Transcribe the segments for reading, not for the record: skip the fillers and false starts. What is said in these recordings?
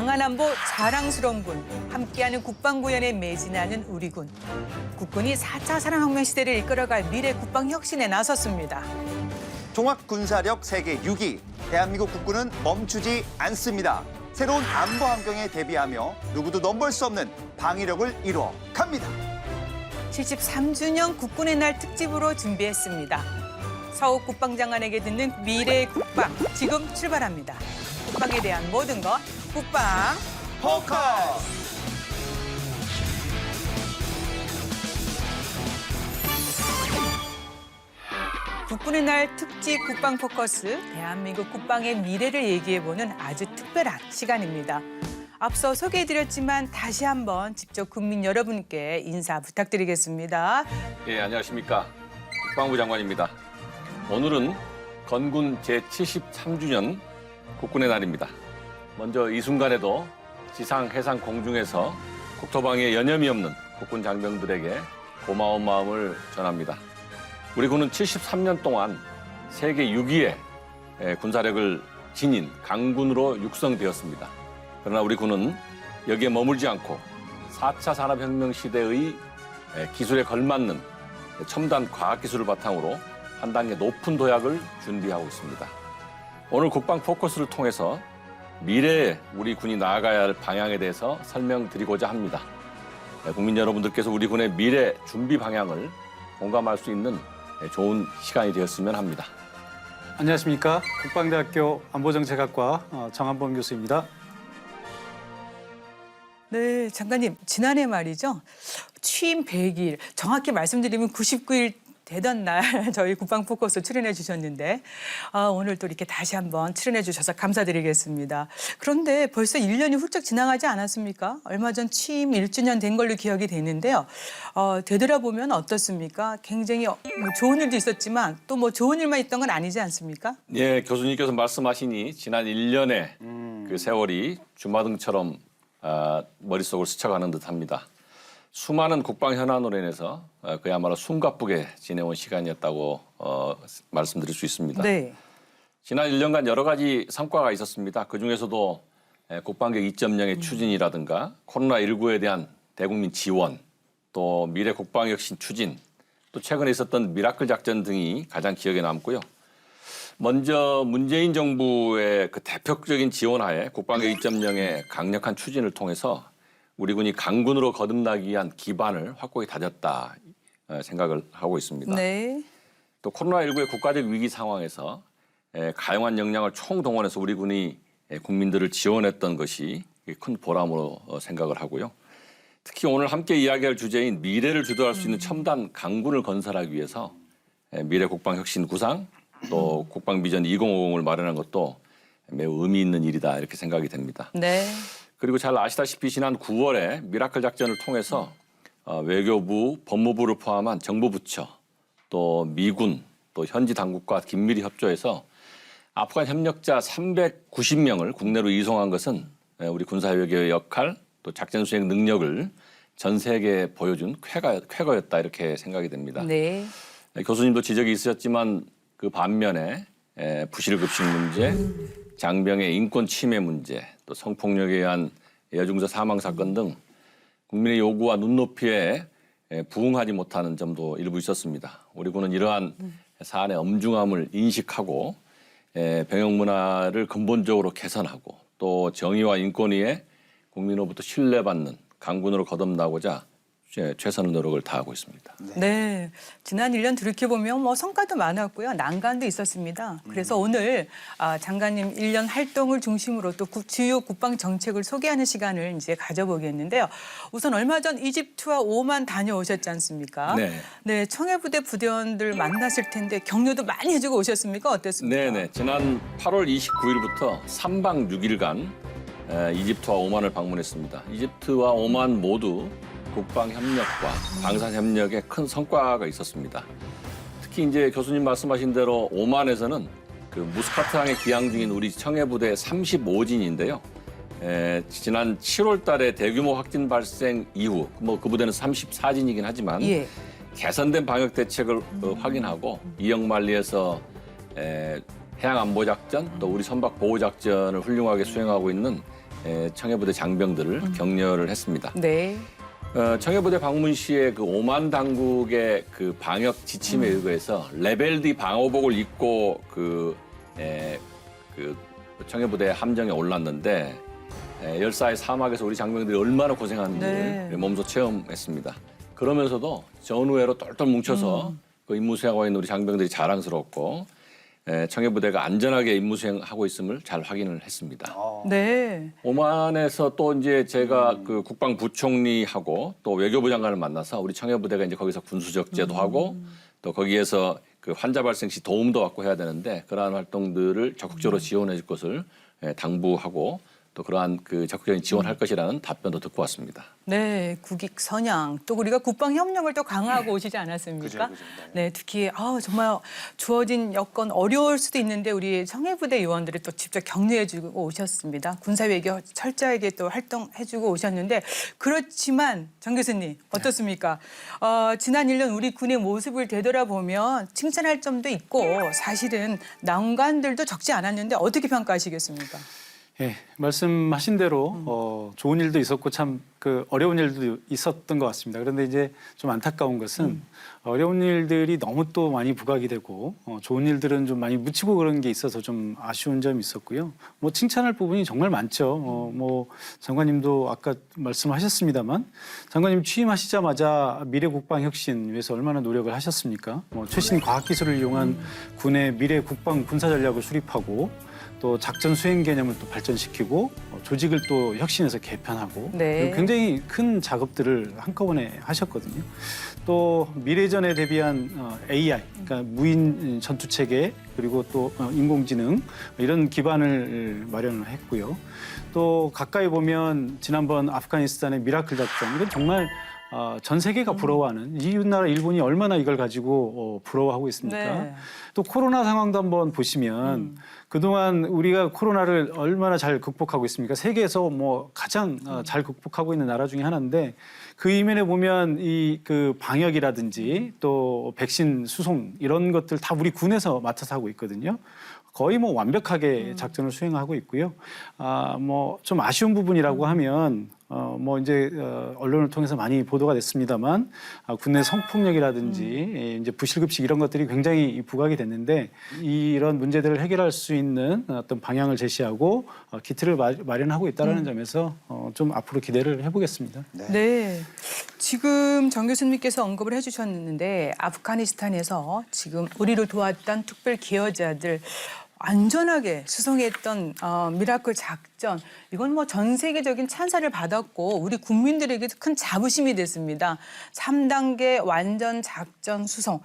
강한 안보 자랑스러운 군, 함께하는 국방구현에 매진하는 우리 군. 국군이 4차 산업혁명 시대를 이끌어갈 미래 국방혁신에 나섰습니다. 종합군사력 세계 6위, 대한민국 국군은 멈추지 않습니다. 새로운 안보 환경에 대비하며 누구도 넘볼 수 없는 방위력을 이루어 갑니다. 73주년 국군의 날 특집으로 준비했습니다. 서욱 국방장관에게 듣는 미래의 국방, 지금 출발합니다. 국방에 대한 모든 것, 국방 포커스! 국군의 날 특집 국방 포커스, 대한민국 국방의 미래를 얘기해보는 아주 특별한 시간입니다. 앞서 소개해드렸지만 다시 한번 직접 국민 여러분께 인사 부탁드리겠습니다. 예, 안녕하십니까. 국방부 장관입니다. 오늘은 건군 제73주년 국군의 날입니다. 먼저 이 순간에도 지상, 해상, 공중에서 국토방위에 여념이 없는 국군 장병들에게 고마운 마음을 전합니다. 우리 군은 73년 동안 세계 6위의 군사력을 지닌 강군으로 육성되었습니다. 그러나 우리 군은 여기에 머물지 않고 4차 산업혁명 시대의 기술에 걸맞는 첨단 과학기술을 바탕으로 한 단계 높은 도약을 준비하고 있습니다. 오늘 국방 포커스를 통해서 미래에 우리 군이 나아가야 할 방향에 대해서 설명드리고자 합니다. 국민 여러분들께서 우리 군의 미래 준비 방향을 공감할 수 있는 좋은 시간이 되었으면 합니다. 안녕하십니까. 국방대학교 안보정책학과 정한범 교수입니다. 네, 장관님, 지난해 말이죠. 취임 100일, 정확히 말씀드리면 99일 되던 날 저희 국방 포커스 출연해 주셨는데 오늘 또 이렇게 다시 한번 출연해 주셔서 감사드리겠습니다. 그런데 벌써 1년이 훌쩍 지나가지 않았습니까? 얼마 전 취임 1주년 된 걸로 기억이 되는데요. 되돌아보면 어떻습니까? 굉장히 좋은 일도 있었지만 또 뭐 좋은 일만 있던 건 아니지 않습니까? 예, 교수님께서 말씀하시니 지난 1년의 그 세월이 주마등처럼 머릿속을 스쳐가는 듯합니다. 수많은 국방 현안으로 인해서 그야말로 숨가쁘게 지내온 시간이었다고 말씀드릴 수 있습니다. 네. 지난 1년간 여러 가지 성과가 있었습니다. 그중에서도 국방력 2.0의 추진이라든가 코로나19에 대한 대국민 지원, 또 미래 국방혁신 추진, 또 최근에 있었던 미라클 작전 등이 가장 기억에 남고요. 먼저 문재인 정부의 그 대표적인 지원하에 국방력 2.0의 강력한 추진을 통해서 우리 군이 강군으로 거듭나기 위한 기반을 확고히 다졌다 생각을 하고 있습니다. 네. 또 코로나19의 국가적 위기 상황에서 가용한 역량을 총동원해서 우리 군이 국민들을 지원했던 것이 큰 보람으로 생각을 하고요. 특히 오늘 함께 이야기할 주제인 미래를 주도할 수 있는 첨단 강군을 건설하기 위해서 미래 국방혁신 구상 또 국방비전 2050을 마련한 것도 매우 의미 있는 일이다 이렇게 생각이 됩니다. 네. 그리고 잘 아시다시피 지난 9월에 미라클 작전을 통해서 외교부, 법무부를 포함한 정부 부처, 또 미군, 또 현지 당국과 긴밀히 협조해서 아프간 협력자 390명을 국내로 이송한 것은 우리 군사외교의 역할, 또 작전 수행 능력을 전 세계에 보여준 쾌거였다 이렇게 생각이 됩니다. 네. 교수님도 지적이 있으셨지만 그 반면에 부실급식 문제, 장병의 인권 침해 문제, 또 성폭력에 의한 여중자 사망 사건 등 국민의 요구와 눈높이에 부응하지 못하는 점도 일부 있었습니다. 우리 군은 이러한 사안의 엄중함을 인식하고 병역 문화를 근본적으로 개선하고 또 정의와 인권위에 국민으로부터 신뢰받는 강군으로 거듭나고자 최선의 노력을 다하고 있습니다. 네, 지난 1년 돌이켜보면 뭐 성과도 많았고요. 난관도 있었습니다. 그래서 오늘 장관님 1년 활동을 중심으로 또 주요 국방 정책을 소개하는 시간을 이제 가져보겠는데요. 우선 얼마 전 이집트와 오만 다녀오셨지 않습니까? 네. 네, 청해부대 부대원들 만났을 텐데 격려도 많이 해주고 오셨습니까? 어땠습니까? 네네. 지난 8월 29일부터 3박 6일간 이집트와 오만을 방문했습니다. 이집트와 오만 모두 국방 협력과 방산 협력에 큰 성과가 있었습니다. 특히 이제 교수님 말씀하신 대로 오만에서는 그 무스카트항에 기항 중인 우리 청해부대 35진인데요. 지난 7월 달에 대규모 확진 발생 이후 그 부대는 34진이긴 하지만 예. 개선된 방역 대책을 확인하고 이역만리에서 해양안보작전 또 우리 선박 보호작전을 훌륭하게 수행하고 있는 청해부대 장병들을 격려를 했습니다. 네. 청해부대 방문 시에 그 5만 당국의 그 방역 지침에 의거해서 레벨 D 방호복을 입고 그 청해부대 함정에 올랐는데 열사의 사막에서 우리 장병들이 얼마나 고생하는지를 네. 몸소 체험했습니다. 그러면서도 전우회로 똘똘 뭉쳐서 그 임무 수행하고 있는 우리 장병들이 자랑스럽고 청해부대가 안전하게 임무 수행하고 있음을 잘 확인을 했습니다. 네. 오만에서 또 이제 제가 그 국방부총리하고 또 외교부 장관을 만나서 우리 청해부대가 이제 거기서 군수적재도 하고 또 거기에서 그 환자 발생 시 도움도 받고 해야 되는데 그러한 활동들을 적극적으로 지원해 줄 것을 당부하고 또 그러한 그 적극적인 지원할 것이라는 답변도 듣고 왔습니다. 네, 국익 선양 또 우리가 국방 협력을 또 강화하고 오시지 않았습니까? 그죠. 네, 특히 정말 주어진 여건 어려울 수도 있는데 우리 청해부대 요원들이 또 직접 격려해주고 오셨습니다. 군사외교 철저하게 또 활동해주고 오셨는데 그렇지만 정 교수님 어떻습니까? 지난 1년 우리 군의 모습을 되돌아보면 칭찬할 점도 있고 사실은 난관들도 적지 않았는데 어떻게 평가하시겠습니까? 예, 말씀하신 대로 좋은 일도 있었고 참 그 어려운 일도 있었던 것 같습니다. 그런데 이제 좀 안타까운 것은 어려운 일들이 너무 또 많이 부각이 되고 좋은 일들은 좀 많이 묻히고 그런 게 있어서 좀 아쉬운 점이 있었고요. 뭐 칭찬할 부분이 정말 많죠. 뭐 장관님도 아까 말씀하셨습니다만 장관님 취임하시자마자 미래 국방 혁신 위해서 얼마나 노력을 하셨습니까? 뭐 최신 과학 기술을 이용한 군의 미래 국방 군사 전략을 수립하고 또 작전 수행 개념을 또 발전시키고 조직을 또 혁신해서 개편하고 네. 굉장히 큰 작업들을 한꺼번에 하셨거든요. 또 미래전에 대비한 AI, 그러니까 무인 전투 체계 그리고 또 인공지능 이런 기반을 마련을 했고요. 또 가까이 보면 지난번 아프가니스탄의 미라클 작전 이건 정말 전 세계가 부러워하는 이웃나라 일본이 얼마나 이걸 가지고 부러워하고 있습니까? 네. 또 코로나 상황도 한번 보시면 그동안 우리가 코로나를 얼마나 잘 극복하고 있습니까? 세계에서 뭐 가장 잘 극복하고 있는 나라 중에 하나인데 그 이면에 보면 이 그 방역이라든지 또 백신 수송 이런 것들 다 우리 군에서 맡아서 하고 있거든요. 거의 뭐 완벽하게 작전을 수행하고 있고요. 뭐 좀 아쉬운 부분이라고 하면 뭐 이제 언론을 통해서 많이 보도가 됐습니다만 국내 성폭력이라든지 이제 부실급식 이런 것들이 굉장히 부각이 됐는데 이런 문제들을 해결할 수 있는 어떤 방향을 제시하고 기틀을 마련하고 있다는 점에서 좀 앞으로 기대를 해보겠습니다. 네. 지금 정 교수님께서 언급을 해주셨는데 아프가니스탄에서 지금 우리를 도왔던 특별 기여자들 안전하게 수송했던 미라클 작전 이건 뭐 전 세계적인 찬사를 받았고 우리 국민들에게 큰 자부심이 됐습니다. 3단계 완전 작전 수송.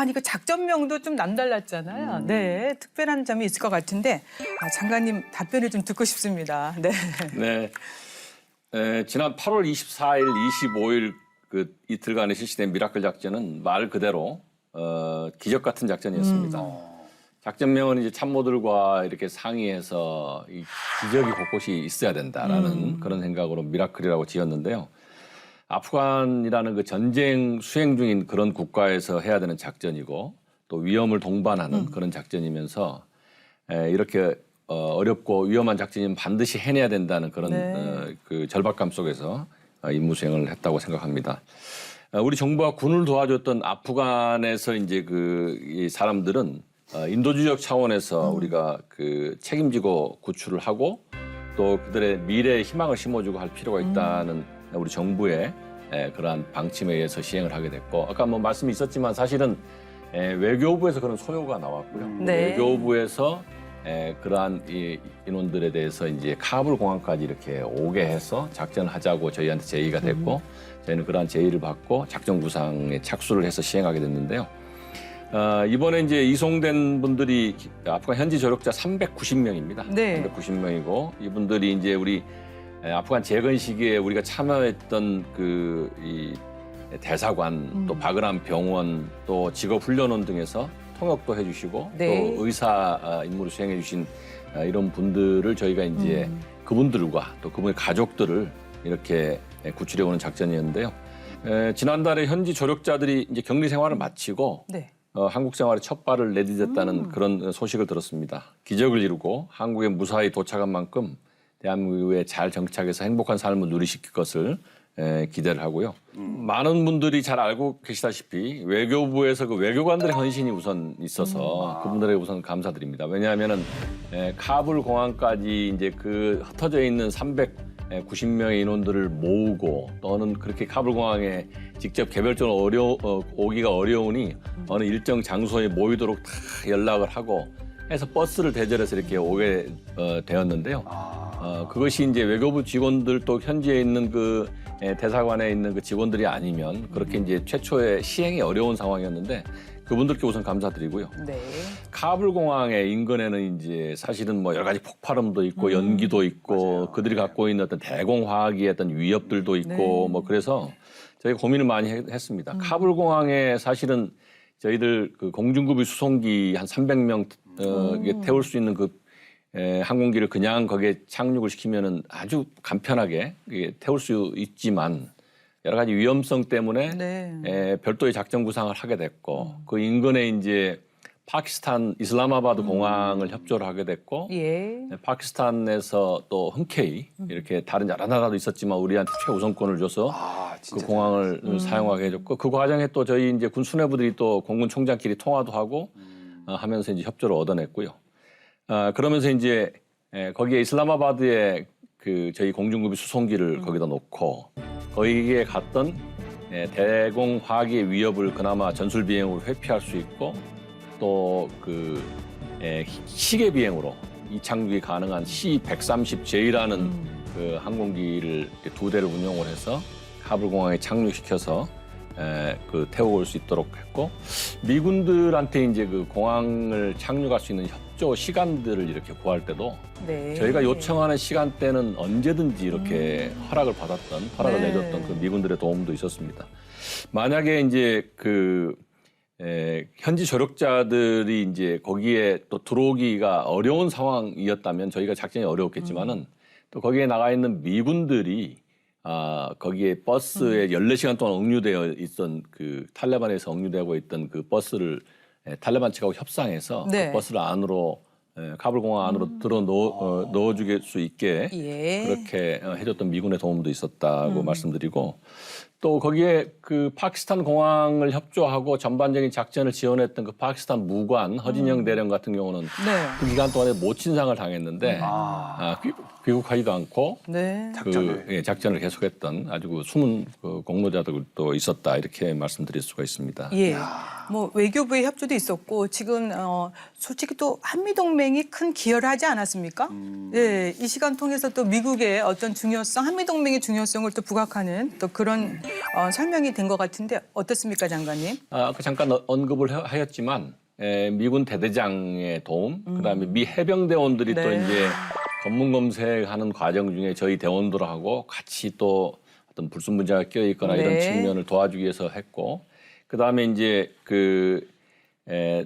이거 작전명도 좀 남달랐잖아요. 네, 특별한 점이 있을 것 같은데 장관님 답변을 좀 듣고 싶습니다. 네. 네. 지난 8월 24일, 25일 그 이틀간에 실시된 미라클 작전은 말 그대로 기적 같은 작전이었습니다. 작전명은 이제 참모들과 이렇게 상의해서 이 기적이 곳곳이 있어야 된다라는 그런 생각으로 미라클이라고 지었는데요. 아프간이라는 그 전쟁 수행 중인 그런 국가에서 해야 되는 작전이고 또 위험을 동반하는 그런 작전이면서 이렇게 어렵고 위험한 작전이면 반드시 해내야 된다는 그런 그 절박감 속에서 임무 수행을 했다고 생각합니다. 우리 정부가 군을 도와줬던 아프간에서 이제 이 사람들은 인도주의적 차원에서 우리가 그 책임지고 구출을 하고 또 그들의 미래에 희망을 심어주고 할 필요가 있다는 우리 정부의 그러한 방침에 의해서 시행을 하게 됐고 아까 뭐 말씀이 있었지만 사실은 외교부에서 그런 소요가 나왔고요. 네. 외교부에서 그러한 이 인원들에 대해서 이제 카불 공항까지 이렇게 오게 해서 작전을 하자고 저희한테 제의가 됐고 저희는 그러한 제의를 받고 작전 구상에 착수를 해서 시행하게 됐는데요. 이번에 이제 이송된 분들이 아프간 현지 조력자 390명입니다. 네. 390명이고 이분들이 이제 우리 아프간 재건 시기에 우리가 참여했던 이 대사관 또 바그람 병원 또 직업훈련원 등에서 통역도 해주시고 네. 또 의사 임무를 수행해주신 이런 분들을 저희가 이제 그분들과 또 그분의 가족들을 이렇게 구출해오는 작전이었는데요. 지난달에 현지 조력자들이 이제 격리 생활을 마치고 네. 한국 생활에 첫 발을 내디뎠다는 그런 소식을 들었습니다. 기적을 이루고 한국에 무사히 도착한 만큼 대한민국에 잘 정착해서 행복한 삶을 누리실 것을 기대를 하고요. 많은 분들이 잘 알고 계시다시피 외교부에서 그 외교관들의 헌신이 우선 있어서 그분들에게 우선 감사드립니다. 왜냐하면은 카불 공항까지 이제 그 흩어져 있는 390명의 인원들을 모으고 또는 그렇게 카불 공항에 직접 개별적으로 오기가 어려우니 어느 일정 장소에 모이도록 다 연락을 하고 해서 버스를 대절해서 이렇게 오게 되었는데요. 그것이 이제 외교부 직원들 또 현지에 있는 그 대사관에 있는 그 직원들이 아니면 그렇게 이제 최초의 시행이 어려운 상황이었는데 그분들께 우선 감사드리고요. 네. 카불 공항의 인근에는 이제 사실은 뭐 여러 가지 폭발음도 있고 연기도 있고 맞아요. 그들이 갖고 있는 어떤 대공화학의 어떤 위협들도 있고 네. 뭐 그래서 저희가 고민을 많이 했습니다. 카불 공항에 사실은 저희들 그 공중급유 수송기 한 300명 이게 태울 수 있는 그 항공기를 그냥 거기에 착륙을 시키면은 아주 간편하게 태울 수 있지만 여러 가지 위험성 때문에 네. 별도의 작전 구상을 하게 됐고 그 인근에 이제 파키스탄 이슬라마바드 공항을 협조를 하게 됐고 예. 파키스탄에서 또 흔쾌히 이렇게 다른 여러 나라도 있었지만 우리한테 최우선권을 줘서 그 진짜 공항을 사용하게 해줬고 그 과정에 또 저희 이제 군 수뇌부들이 또 공군 총장끼리 통화도 하고 하면서 이제 협조를 얻어냈고요. 그러면서 이제 거기에 이슬라마바드에 그 저희 공중급유 수송기를 거기다 놓고 거기에 갔던 대공화기의 위협을 그나마 전술 비행으로 회피할 수 있고 또 그 시계 비행으로 이착륙이 가능한 C-130J라는 그 항공기를 두 대를 운용을 해서 카불 공항에 착륙시켜서 그 태우고 올 수 있도록 했고 미군들한테 이제 그 공항을 착륙할 수 있는 협조 시간들을 이렇게 구할 때도 네. 저희가 요청하는 시간대는 언제든지 이렇게 허락을 네. 내줬던 그 미군들의 도움도 있었습니다. 만약에 이제 그 현지 조력자들이 이제 거기에 또 들어오기가 어려운 상황이었다면 저희가 작전이 어려웠겠지만은 또 거기에 나가 있는 미군들이 거기에 버스에 14시간 동안 억류되어 있던 그 탈레반에서 억류되고 있던 그 버스를 탈레반 측하고 협상해서 네. 그 버스를 안으로 카불 공항 안으로 넣어줄 수 있게 예. 그렇게 해줬던 미군의 도움도 있었다고 말씀드리고 또 거기에 그 파키스탄 공항을 협조하고 전반적인 작전을 지원했던 그 파키스탄 무관 허진영 대령 같은 경우는 네. 그 기간 동안에 모친상을 당했는데 귀국하지도 않고 네. 작전을 계속했던 아주 그 숨은 그 공로자들도 있었다 이렇게 말씀드릴 수가 있습니다. 예. 뭐 외교부의 협조도 있었고 지금 솔직히 또 한미 동맹이 큰 기여를 하지 않았습니까? 예. 이 시간 통해서 또 미국의 어떤 중요성, 한미 동맹의 중요성을 또 부각하는 또 그런 설명이 된 것 같은데 어떻습니까, 장관님? 아까 잠깐 언급을 하였지만 미군 대대장의 도움, 그다음에 미 해병대원들이 네. 또 이제 검문 검색하는 과정 중에 저희 대원들하고 같이 또 어떤 불순 문제가 껴 있거나 이런 네. 측면을 도와주기 위해서 했고, 그다음에 이제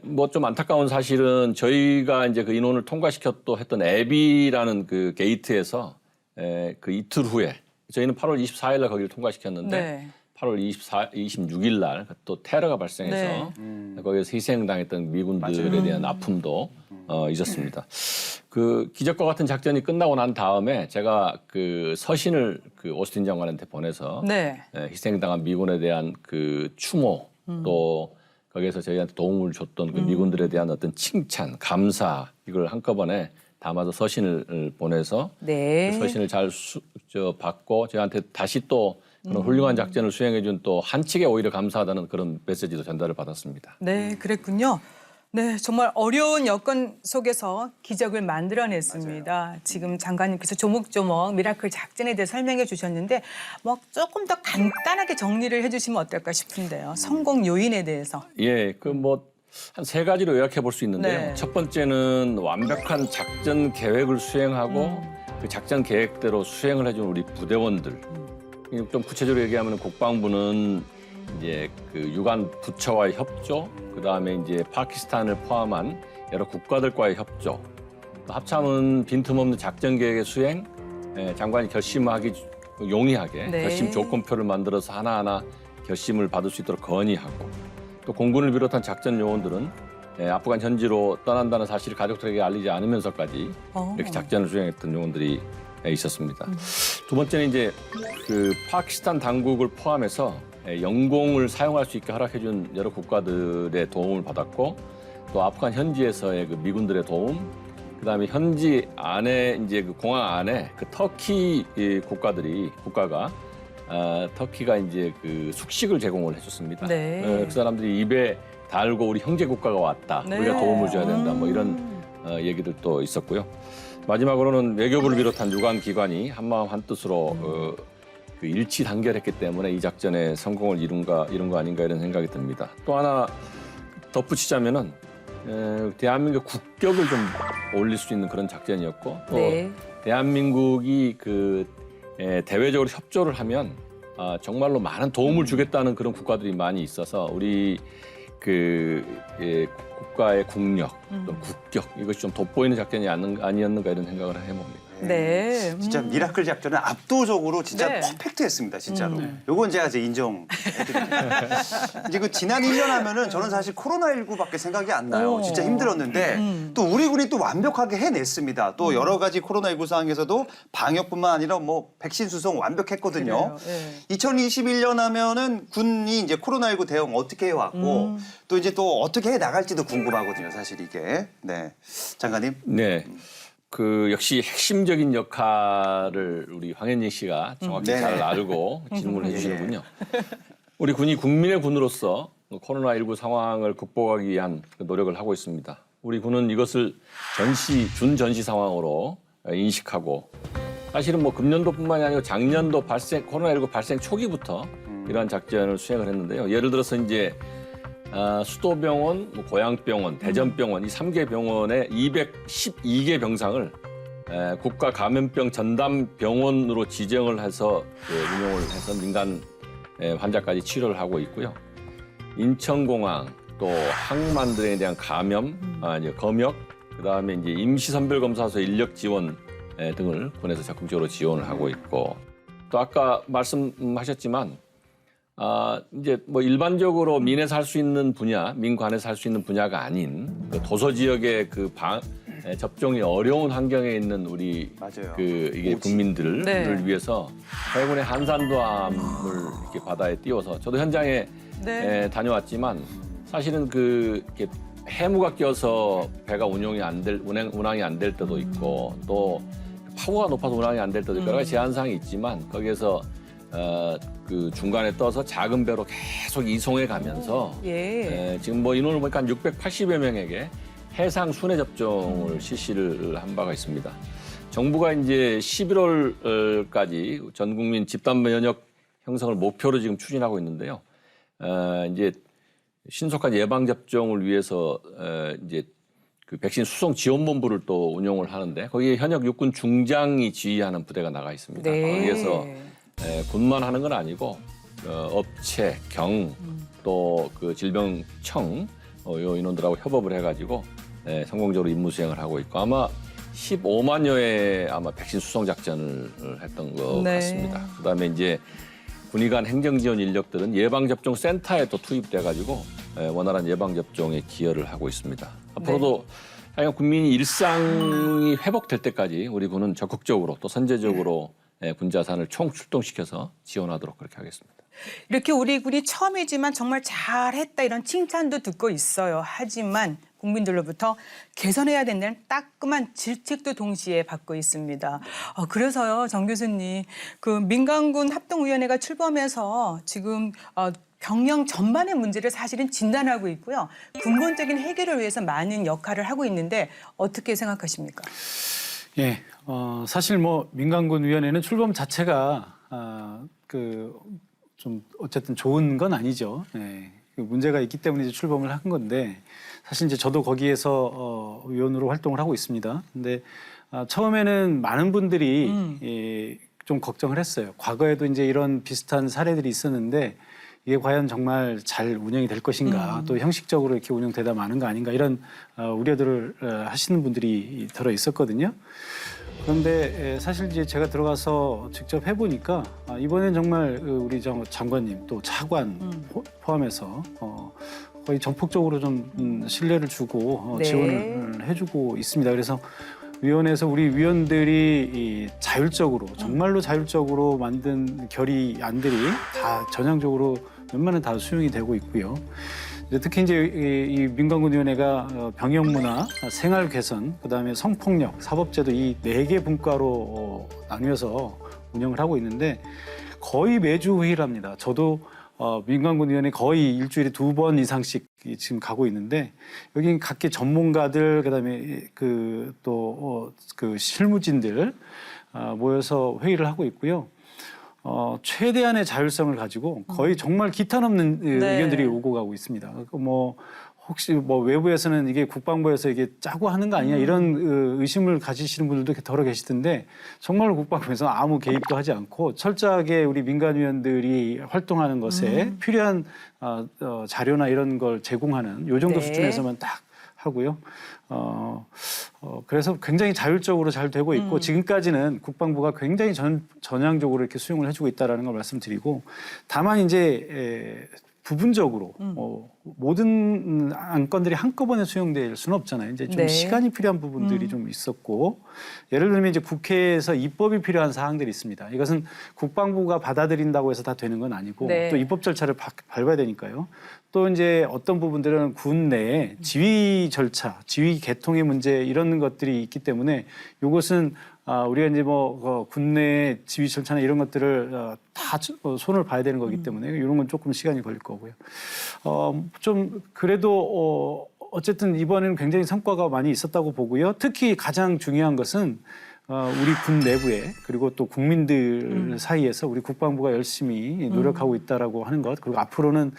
뭐 좀 안타까운 사실은 저희가 이제 그 인원을 통과시켰던 했던 애비라는 그 게이트에서 그 이틀 후에 저희는 8월 24일 날 거기를 통과시켰는데 네. 8월 26일 날 또 테러가 발생해서 거기에서 희생당했던 미군들에 대한 아픔도 있었습니다. 그 기적과 같은 작전이 끝나고 난 다음에 제가 그 서신을 그 오스틴 장관한테 보내서 네. 희생당한 미군에 대한 그 추모 또 거기에서 저희한테 도움을 줬던 그 미군들에 대한 어떤 칭찬, 감사 이걸 한꺼번에 담아서 서신을 보내서 네. 그 서신을 잘 받고 저희한테 다시 또 그런 훌륭한 작전을 수행해준 또 한 측에 오히려 감사하다는 그런 메시지도 전달을 받았습니다. 네, 그랬군요. 네, 정말 어려운 여건 속에서 기적을 만들어냈습니다. 지금 장관님께서 조목조목 미라클 작전에 대해 설명해 주셨는데 뭐 조금 더 간단하게 정리를 해주시면 어떨까 싶은데요. 성공 요인에 대해서. 예, 그 뭐 한 세 가지로 요약해 볼 수 있는데요. 네. 첫 번째는 완벽한 작전 계획을 수행하고 그 작전 계획대로 수행을 해준 우리 부대원들. 좀 구체적으로 얘기하면 국방부는 이제 그 유관 부처와의 협조, 그 다음에 이제 파키스탄을 포함한 여러 국가들과의 협조, 합참은 빈틈없는 작전 계획의 수행, 장관이 결심하기 용이하게 네. 결심 조건표를 만들어서 하나하나 결심을 받을 수 있도록 건의하고, 또 공군을 비롯한 작전 요원들은 아프간 현지로 떠난다는 사실을 가족들에게 알리지 않으면서까지 이렇게 작전을 수행했던 요원들이 있었습니다. 두 번째는 이제 그 파키스탄 당국을 포함해서 영공을 사용할 수 있게 허락해준 여러 국가들의 도움을 받았고 또 아프간 현지에서의 그 미군들의 도움, 그다음에 현지 안에 이제 그 공항 안에 그 터키 국가가 터키가 이제 그 숙식을 제공을 해줬습니다. 네. 그 사람들이 입에 달고 우리 형제 국가가 왔다. 네. 우리가 도움을 줘야 된다. 뭐 이런 얘기들도 있었고요. 마지막으로는 외교부를 비롯한 유관 기관이 한마음 한뜻으로 그 일치 단결했기 때문에 이 작전의 성공을 이룬 거 아닌가 이런 생각이 듭니다. 또 하나 덧붙이자면은 대한민국 국격을 좀 올릴 수 있는 그런 작전이었고 또 네. 대한민국이 그 대외적으로 협조를 하면 정말로 많은 도움을 주겠다는 그런 국가들이 많이 있어서 우리 그 국가의 국력, 또 국격 이것이 좀 돋보이는 작전이 아니었는가 이런 생각을 해봅니다. 네. 진짜 미라클 작전은 압도적으로 진짜 네. 퍼펙트했습니다, 진짜로. 요건 제가 이제 인정해드립니다. 이제 그 지난 1년 하면은 저는 사실 코로나19밖에 생각이 안 나요. 진짜 힘들었는데 또 우리 군이 또 완벽하게 해냈습니다. 또 여러 가지 코로나19 상황에서도 방역뿐만 아니라 뭐 백신 수송 완벽했거든요. 그래요. 네. 2021년 하면은 군이 이제 코로나19 대응 어떻게 해왔고 또 이제 또 어떻게 해 나갈지도 궁금하거든요, 사실 이게. 네, 장관님. 네. 그 역시 핵심적인 역할을 우리 황현진 씨가 정확히 네네. 잘 알고 질문을 해주시는군요. 우리 군이 국민의 군으로서 코로나19 상황을 극복하기 위한 노력을 하고 있습니다. 우리 군은 이것을 준전시 상황으로 인식하고 사실은 뭐 금년도뿐만이 아니고 작년도 코로나19 발생 초기부터 이러한 작전을 수행을 했는데요. 예를 들어서 이제 수도병원, 고양병원, 대전병원 이 3개 병원의 212개 병상을 국가 감염병 전담 병원으로 지정을 해서 운영을 해서 민간 환자까지 치료를 하고 있고요. 인천공항 또 항만들에 대한 검역, 그다음에 이제 임시선별검사소 인력 지원 등을 군에서 적극적으로 지원을 하고 있고 또 아까 말씀하셨지만 이제 뭐 일반적으로 민에서 할 수 있는 분야, 민관에서 할 수 있는 분야가 아닌 그 도서 지역의 그 접종이 어려운 환경에 있는 우리 맞아요. 이게 국민들을 네. 위해서 해군의 한산도함을 이렇게 바다에 띄워서 저도 현장에 네. 다녀왔지만 사실은 이렇게 해무가 껴서 배가 운항이 안 될 때도 있고 또 파고가 높아서 운항이 안 될 때도 있고 여러 가지 제한사항이 있지만 거기에서 그 중간에 떠서 작은 배로 계속 이송해 가면서 예. 지금 뭐 인원을 보니까 한 680여 명에게 해상 순회 접종을 실시를 한 바가 있습니다. 정부가 이제 11월까지 전 국민 집단 면역 형성을 목표로 지금 추진하고 있는데요. 이제 신속한 예방 접종을 위해서 이제 그 백신 수송 지원본부를 또 운영을 하는데 거기에 현역 육군 중장이 지휘하는 부대가 나가 있습니다. 네. 거기에서 군만 하는 건 아니고 업체, 경, 또 그 질병청 요 인원들하고 협업을 해가지고 성공적으로 임무 수행을 하고 있고 아마 15만여의 아마 백신 수송 작전을 했던 것 네. 같습니다. 그다음에 이제 군의 간 행정지원 인력들은 예방접종 센터에 또 투입돼가지고 원활한 예방접종에 기여를 하고 있습니다. 앞으로도 하여간 국민이 일상이 회복될 때까지 우리 군은 적극적으로 또 선제적으로 군 자산을 총출동시켜서 지원하도록 그렇게 하겠습니다. 이렇게 우리 군이 처음이지만 정말 잘했다 이런 칭찬도 듣고 있어요. 하지만 국민들로부터 개선해야 된다는 따끔한 질책도 동시에 받고 있습니다. 그래서요, 정 교수님, 그 민간군 합동위원회가 출범해서 지금 병영 전반의 문제를 사실은 진단하고 있고요. 근본적인 해결을 위해서 많은 역할을 하고 있는데 어떻게 생각하십니까? 예, 사실 뭐 민간군 위원회는 출범 자체가 좀 어쨌든 좋은 건 아니죠. 예, 그 문제가 있기 때문에 이제 출범을 한 건데 사실 이제 저도 거기에서 위원으로 활동을 하고 있습니다. 근데 처음에는 많은 분들이 좀 걱정을 했어요. 과거에도 이제 이런 비슷한 사례들이 있었는데 이게 과연 정말 잘 운영이 될 것인가, 또 형식적으로 이렇게 운영되다 마는 거 아닌가 이런 우려들을 하시는 분들이 들어 있었거든요. 그런데 사실 이제 제가 들어가서 직접 해보니까 이번엔 정말 우리 장관님 또 차관 포함해서 거의 전폭적으로 좀 신뢰를 주고 네. 지원을 해주고 있습니다. 그래서 위원회에서 우리 위원들이 이 자율적으로 정말로 자율적으로 만든 결의안들이 다 전향적으로 웬만한 다 수용이 되고 있고요. 이제 특히 이제 이 민간군위원회가 병역 문화, 생활 개선, 그다음에 성폭력, 사법제도 이 4개 분과로 나뉘어서 운영을 하고 있는데 거의 매주 회의를 합니다. 저도 민간군위원회 거의 일주일에 2번 이상씩 지금 가고 있는데 여기 각기 전문가들 그다음에 그 또 그 실무진들 모여서 회의를 하고 있고요. 최대한의 자율성을 가지고 거의 정말 기탄 없는 네. 의견들이 오고 가고 있습니다. 뭐 혹시 뭐 외부에서는 이게 국방부에서 이게 짜고 하는 거 아니냐 이런 의심을 가지시는 분들도 더러 계시던데 정말로 국방부에서 아무 개입도 하지 않고 철저하게 우리 민간위원들이 활동하는 것에 필요한 자료나 이런 걸 제공하는 요 정도 네. 수준에서만 딱 하고요. 그래서 굉장히 자율적으로 잘 되고 있고 지금까지는 국방부가 굉장히 전향적으로 이렇게 수용을 해주고 있다라는 걸 말씀드리고 다만 이제 부분적으로 모든 안건들이 한꺼번에 수용될 수는 없잖아요. 이제 좀 네. 시간이 필요한 부분들이 좀 있었고 예를 들면 이제 국회에서 입법이 필요한 사항들이 있습니다. 이것은 국방부가 받아들인다고 해서 다 되는 건 아니고 네. 또 입법 절차를 밟아야 되니까요. 또 이제 어떤 부분들은 군 내에 지휘 절차, 지휘 개통의 문제 이런 것들이 있기 때문에 이것은 우리가 이제 뭐 군내 지휘 절차나 이런 것들을 다 손을 봐야 되는 거기 때문에 이런 건 조금 시간이 걸릴 거고요. 좀 그래도 어쨌든 이번에는 굉장히 성과가 많이 있었다고 보고요. 특히 가장 중요한 것은 우리 군 내부에 그리고 또 국민들 사이에서 우리 국방부가 열심히 노력하고 있다라고 하는 것 그리고 앞으로는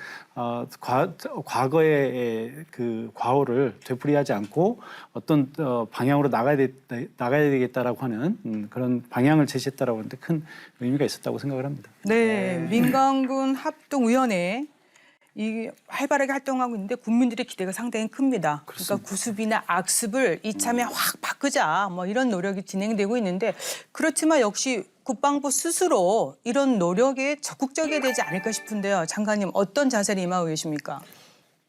과거의 그 과오를 되풀이하지 않고 어떤 방향으로 나가야 되겠다라고 하는 그런 방향을 제시했다라고 하는데 큰 의미가 있었다고 생각을 합니다. 네, 민간군 합동위원회 이 활발하게 활동하고 있는데 국민들의 기대가 상당히 큽니다. 그러니까 구습이나 악습을 이참에 확 바꾸자 뭐 이런 노력이 진행되고 있는데 그렇지만 역시 국방부 스스로 이런 노력에 적극적이어야 되지 않을까 싶은데요. 장관님 어떤 자세를 임하고 계십니까?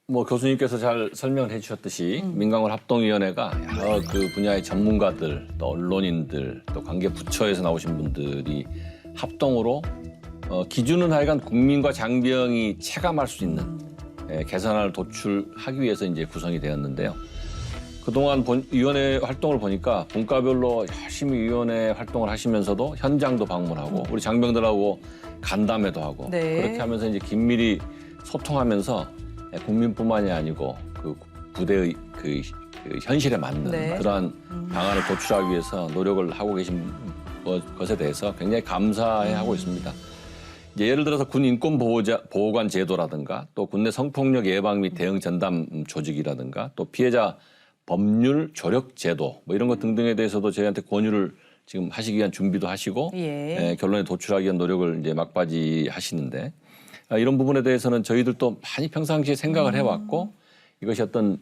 뭐 교수님께서 잘 설명을 해주셨듯이 민간군 합동위원회가 여러 그 분야의 전문가들, 또 언론인들, 또 관계 부처에서 나오신 분들이 합동으로 기준은 하여간 국민과 장병이 체감할 수 있는 개선안을 도출하기 위해서 이제 구성이 되었는데요. 그동안 위원회 활동을 보니까 분과별로 열심히 위원회 활동을 하시면서도 현장도 방문하고 우리 장병들하고 간담회도 하고 네. 그렇게 하면서 이제 긴밀히 소통하면서 국민뿐만이 아니고 그 부대의 그 현실에 맞는 네. 그러한 방안을 도출하기 위해서 노력을 하고 계신 것에 대해서 굉장히 감사해하고 있습니다. 예를 들어서 군 인권 보호관 제도라든가 또 군내 성폭력 예방 및 대응 전담 조직이라든가 또 피해자 법률 조력 제도 뭐 이런 것 등등에 대해서도 저희한테 권유를 지금 하시기 위한 준비도 하시고 결론에 도출하기 위한 노력을 이제 막바지 하시는데 이런 부분에 대해서는 저희들도 많이 평상시에 생각을 해왔고 이것이 어떤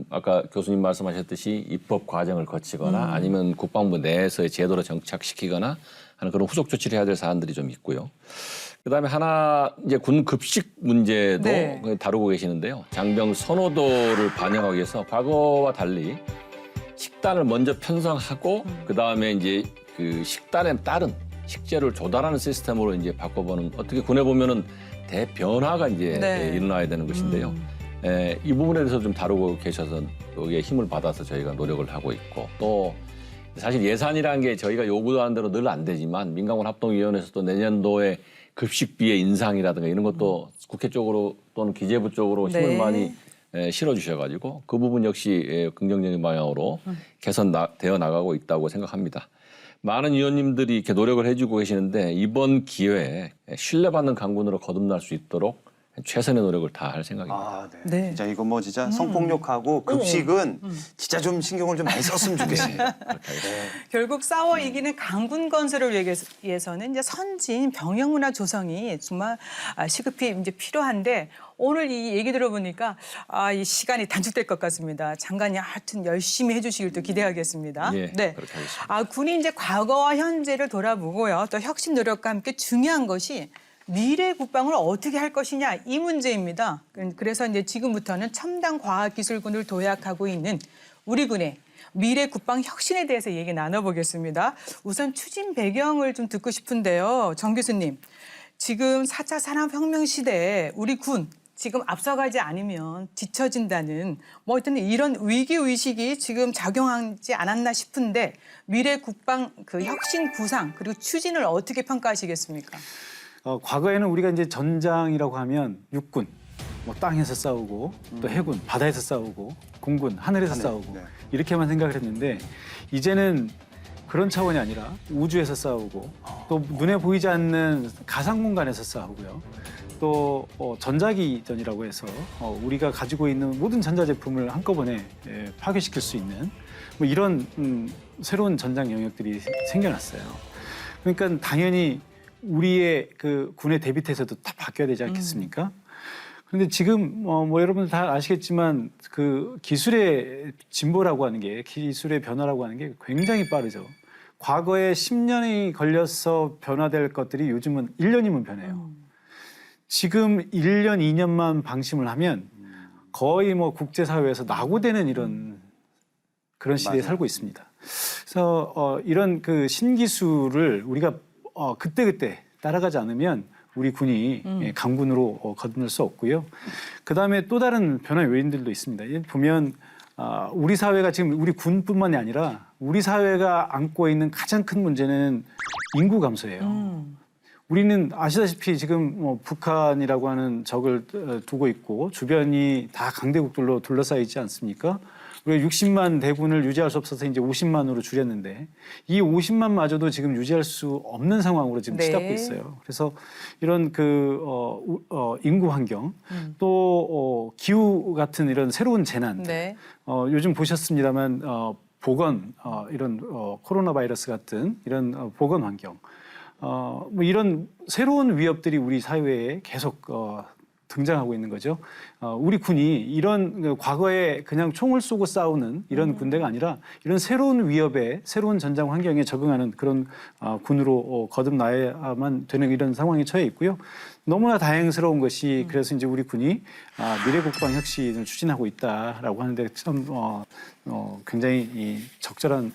아까 교수님 말씀하셨듯이 입법 과정을 거치거나 아니면 국방부 내에서의 제도로 정착시키거나 하는 그런 후속 조치를 해야 될 사안들이 좀 있고요. 그다음에 하나 이제 군 급식 문제도 네. 다루고 계시는데요. 장병 선호도를 반영하기 위해서 과거와 달리 식단을 먼저 편성하고 그다음에 이제 그 식단에 따른 식재료를 조달하는 시스템으로 이제 바꿔보는 어떻게 군에 보면은 대변화가 이제 네. 일어나야 되는 것인데요. 이 부분에 대해서 좀 다루고 계셔서 여기에 힘을 받아서 저희가 노력을 하고 있고 또 사실 예산이라는 게 저희가 요구한 대로 늘 안 되지만 민간군 합동위원회에서 또 내년도에 급식비의 인상이라든가 이런 것도 국회 쪽으로 또는 기재부 쪽으로 힘을 네. 많이 실어주셔가지고 그 부분 역시 긍정적인 방향으로 개선되어 나가고 있다고 생각합니다. 많은 위원님들이 이렇게 노력을 해주고 계시는데 이번 기회에 신뢰받는 강군으로 거듭날 수 있도록 최선의 노력을 다할 생각입니다. 네. 네. 진짜 이거 뭐 진짜 성폭력하고 급식은 진짜 좀 신경을 좀 많이 썼으면 좋겠습니다. 결국 싸워 이기는 강군 건설을 위해서는 이제 선진 병역 문화 조성이 정말 시급히 이제 필요한데 오늘 이 얘기 들어보니까 이 시간이 단축될 것 같습니다. 장관이 하여튼 열심히 해주시길 또 기대하겠습니다. 예, 네. 그렇게 하겠습니다. 군이 이제 과거와 현재를 돌아보고요. 또 혁신 노력과 함께 중요한 것이 미래 국방을 어떻게 할 것이냐 이 문제입니다. 그래서 이제 지금부터는 첨단 과학기술군을 도약하고 있는 우리 군의 미래 국방 혁신에 대해서 얘기 나눠보겠습니다. 우선 추진 배경을 좀 듣고 싶은데요. 정 교수님, 지금 4차 산업혁명 시대에 우리 군 지금 앞서가지 않으면 뒤처진다는 뭐 어떤 이런 위기의식이 지금 작용하지 않았나 싶은데 미래 국방 그 혁신 구상 그리고 추진을 어떻게 평가하시겠습니까? 과거에는 우리가 이제 전장이라고 하면 육군, 뭐 땅에서 싸우고 또 해군, 바다에서 싸우고 공군, 하늘에서 싸우고 네. 이렇게만 생각을 했는데 이제는 그런 차원이 아니라 우주에서 싸우고 또 눈에 보이지 않는 가상 공간에서 싸우고요. 또 전자기전이라고 해서 우리가 가지고 있는 모든 전자제품을 한꺼번에 파괴시킬 수 있는 뭐 이런 새로운 전장 영역들이 생겨났어요. 그러니까 당연히 우리의 그 군의 대비 태세도 다 바뀌어야 되지 않겠습니까? 그런데 지금 뭐 여러분 다 아시겠지만 그 기술의 진보라고 하는 게 기술의 변화라고 하는 게 굉장히 빠르죠. 과거에 10년이 걸려서 변화될 것들이 요즘은 1년이면 변해요. 지금 1년, 2년만 방심을 하면 거의 뭐 국제사회에서 낙오되는 이런 그런 시대에 살고 있습니다. 그래서 이런 그 신기술을 우리가 그때그때 따라가지 않으면 우리 군이 강군으로 거듭날 수 없고요. 그다음에 또 다른 변화 요인들도 있습니다. 보면 우리 사회가 지금 우리 군뿐만이 아니라 우리 사회가 안고 있는 가장 큰 문제는 인구 감소예요. 우리는 아시다시피 지금 뭐 북한이라고 하는 적을 두고 있고 주변이 다 강대국들로 둘러싸여 있지 않습니까? 우리가 60만 대군을 유지할 수 없어서 이제 50만으로 줄였는데 이 50만마저도 지금 유지할 수 없는 상황으로 지금 네. 치닫고 있어요. 그래서 이런 그 인구 환경 또 기후 같은 이런 새로운 재난 네. 요즘 보셨습니다만 보건 이런 코로나 바이러스 같은 이런 보건 환경 뭐 이런 새로운 위협들이 우리 사회에 계속 등장하고 있는 거죠. 우리 군이 이런 과거에 그냥 총을 쏘고 싸우는 이런 군대가 아니라 이런 새로운 위협에 새로운 전장 환경에 적응하는 그런 군으로 거듭나야만 되는 이런 상황에 처해 있고요. 너무나 다행스러운 것이 그래서 이제 우리 군이 미래 국방 혁신을 추진하고 있다라고 하는데 참 굉장히 이 적절한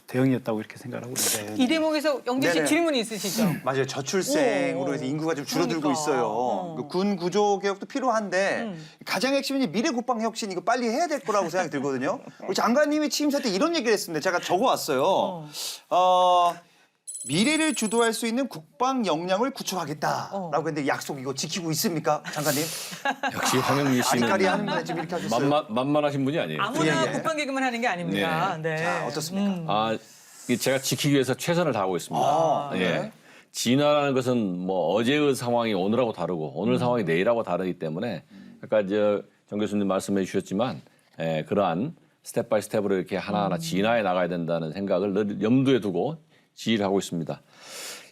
대응이었다고 이렇게 생각하고 있습니다. 이 대목에서 영진 씨 네네. 질문이 있으시죠? 맞아요. 저출생으로 해서 인구가 좀 줄어들고 그러니까. 있어요. 그군 구조 개혁도 필요한데 가장 핵심이 미래 국방 혁신 이거 빨리 해야 될 거라고 생각이 들거든요. 우리 장관님이 취임사 때 이런 얘기를 했습니다. 제가 적어왔어요. 미래를 주도할 수 있는 국방 역량을 구축하겠다라고 했는데 약속 이거 지키고 있습니까, 장관님? 역시 황영민 씨는 아리까리 하는 분에 지금 이렇게 하셨어요. 만만하신 분이 아니에요. 아무나 예, 예. 국방 개그만 하는 게 아닙니다. 네. 자, 어떻습니까? 이게 제가 지키기 위해서 최선을 다하고 있습니다. 네. 예. 진화라는 것은 뭐 어제의 상황이 오늘하고 다르고 오늘 상황이 내일하고 다르기 때문에 아까 정 교수님 말씀해 주셨지만 그러한 스텝 바이 스텝으로 이렇게 하나하나 진화해 나가야 된다는 생각을 늘 염두에 두고 지휘를 하고 있습니다.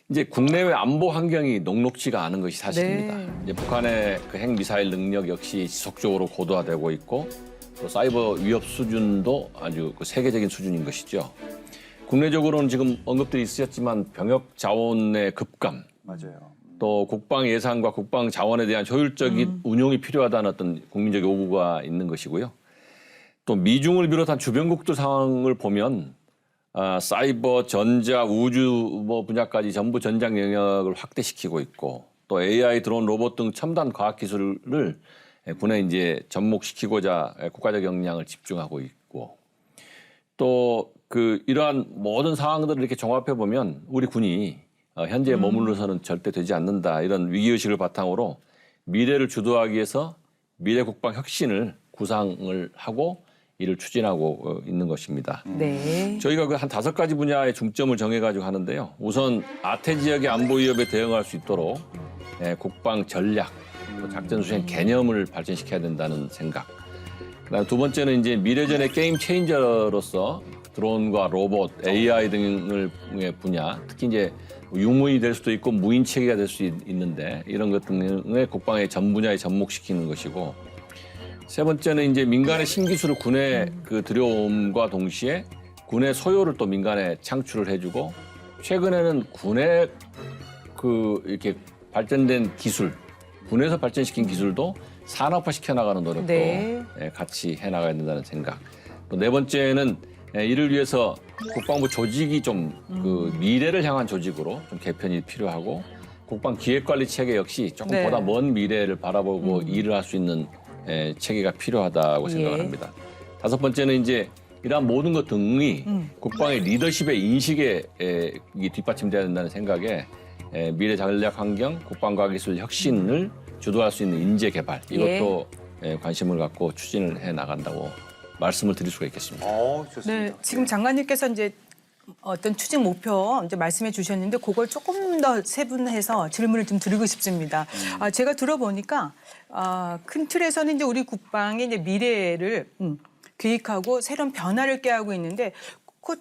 이제 국내외 안보 환경이 녹록지가 않은 것이 사실입니다. 네. 이제 북한의 그 핵미사일 능력 역시 지속적으로 고도화되고 있고 또 사이버 위협 수준도 아주 그 세계적인 수준인 것이죠. 국내적으로는 지금 언급들이 있으셨지만 병역 자원의 급감, 맞아요. 또 국방 예산과 국방 자원에 대한 효율적인 운용이 필요하다는 어떤 국민적 요구가 있는 것이고요. 또 미중을 비롯한 주변국들 상황을 보면 사이버, 전자, 우주 뭐 분야까지 전부 전장 영역을 확대시키고 있고 또 AI, 드론, 로봇 등 첨단 과학 기술을 군에 이제 접목시키고자 국가적 역량을 집중하고 있고 또 그 이러한 모든 상황들을 이렇게 종합해 보면 우리 군이 현재 머물러서는 절대 되지 않는다 이런 위기의식을 바탕으로 미래를 주도하기 위해서 미래 국방 혁신을 구상을 하고 이를 추진하고 있는 것입니다. 네. 저희가 그 한 5가지 분야의 중점을 정해가지고 하는데요. 우선 아태 지역의 안보 위협에 대응할 수 있도록 국방 전략, 또 작전 수행 개념을 발전시켜야 된다는 생각. 그다음 두 번째는 이제 미래전의 게임 체인저로서 드론과 로봇, AI 등의 분야, 특히 이제 유무인이 될 수도 있고 무인 체계가 될 수 있는데 이런 것 등의 국방의 전 분야에 접목시키는 것이고. 세 번째는 이제 민간의 신기술을 군에 그 들여옴과 동시에 군의 소요를 또 민간에 창출을 해주고 최근에는 군의 그 이렇게 발전된 기술, 군에서 발전시킨 기술도 산업화 시켜 나가는 노력도 네. 같이 해 나가야 된다는 생각. 또 네 번째는 이를 위해서 국방부 조직이 좀 그 미래를 향한 조직으로 좀 개편이 필요하고 국방 기획관리 체계 역시 조금 네. 보다 먼 미래를 바라보고 일을 할 수 있는 체계가 필요하다고 생각을 예. 합니다. 다섯 번째는 이제 이러한 모든 것 등이 국방의 리더십의 인식에 이 뒷받침돼야 된다는 생각에 미래 전략 환경, 국방과학기술 혁신을 주도할 수 있는 인재 개발 이것도 관심을 갖고 추진을 해 나간다고 말씀을 드릴 수가 있겠습니다. 좋습니다. 네, 지금 장관님께서 이제 어떤 추진 목표 이제 말씀해 주셨는데 그걸 조금 더 세분해서 질문을 좀 드리고 싶습니다. 제가 들어보니까 큰 틀에서는 이제 우리 국방의 이제 미래를 계획하고 새로운 변화를 꾀하고 있는데